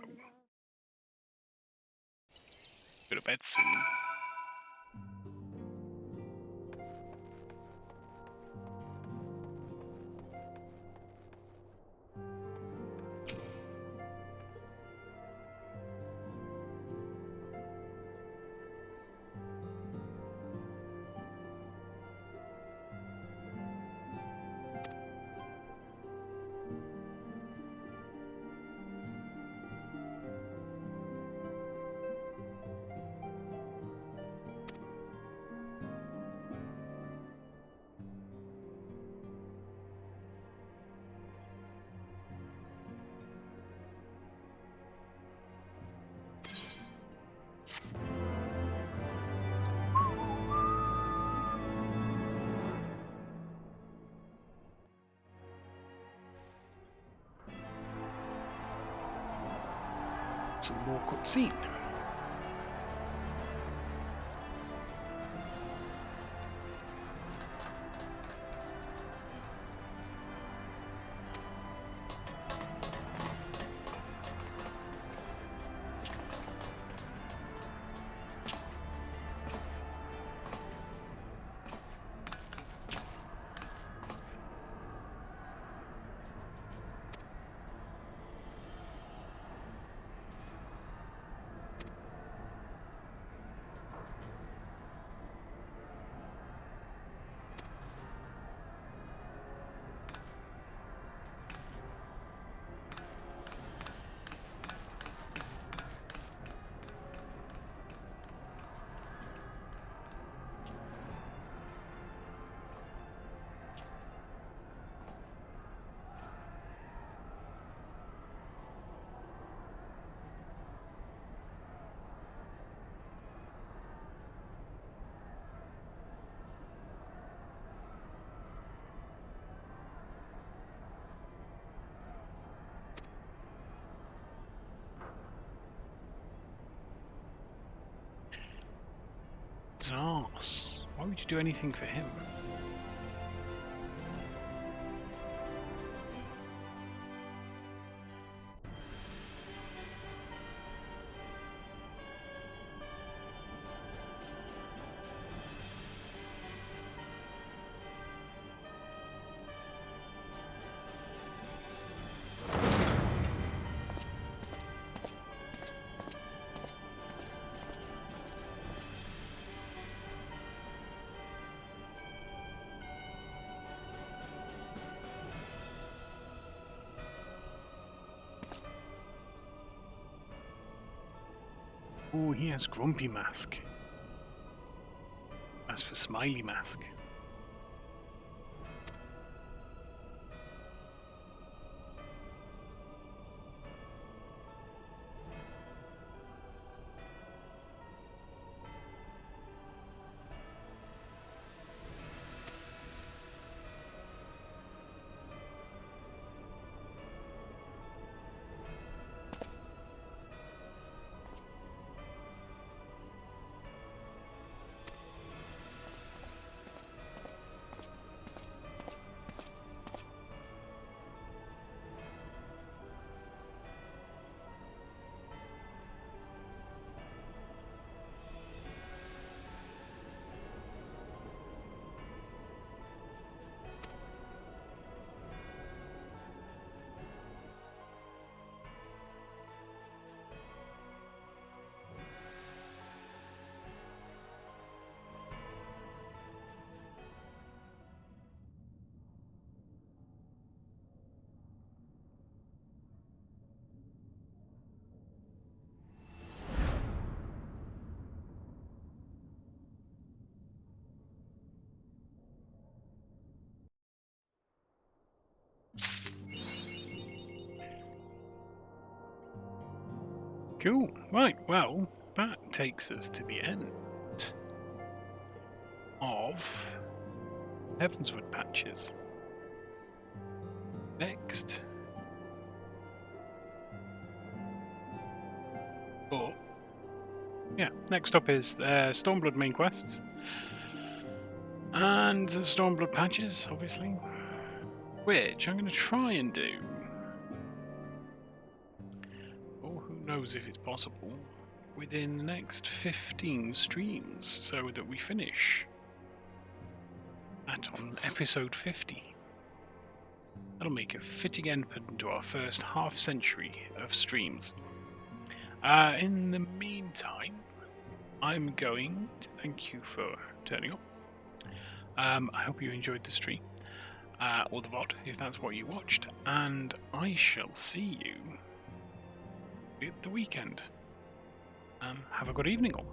go to bed soon. Some more cutscene. He's an arse. Why would you do anything for him? Oh, he has Grumpy Mask. As for Smiley Mask. Cool. Right, well, that takes us to the end of Heavenswood Patches. Next, But yeah, next up is Stormblood main quests. And Stormblood patches, obviously. Which I'm going to try and do. Or who knows if it's possible. Within the next 15 streams. So that we finish that on episode 50. That'll make a fitting end to our first half century of streams. In the meantime, I'm going to thank you for turning up. I hope you enjoyed the stream, or the VOD, if that's what you watched, and I shall see you at the weekend. Have a good evening all.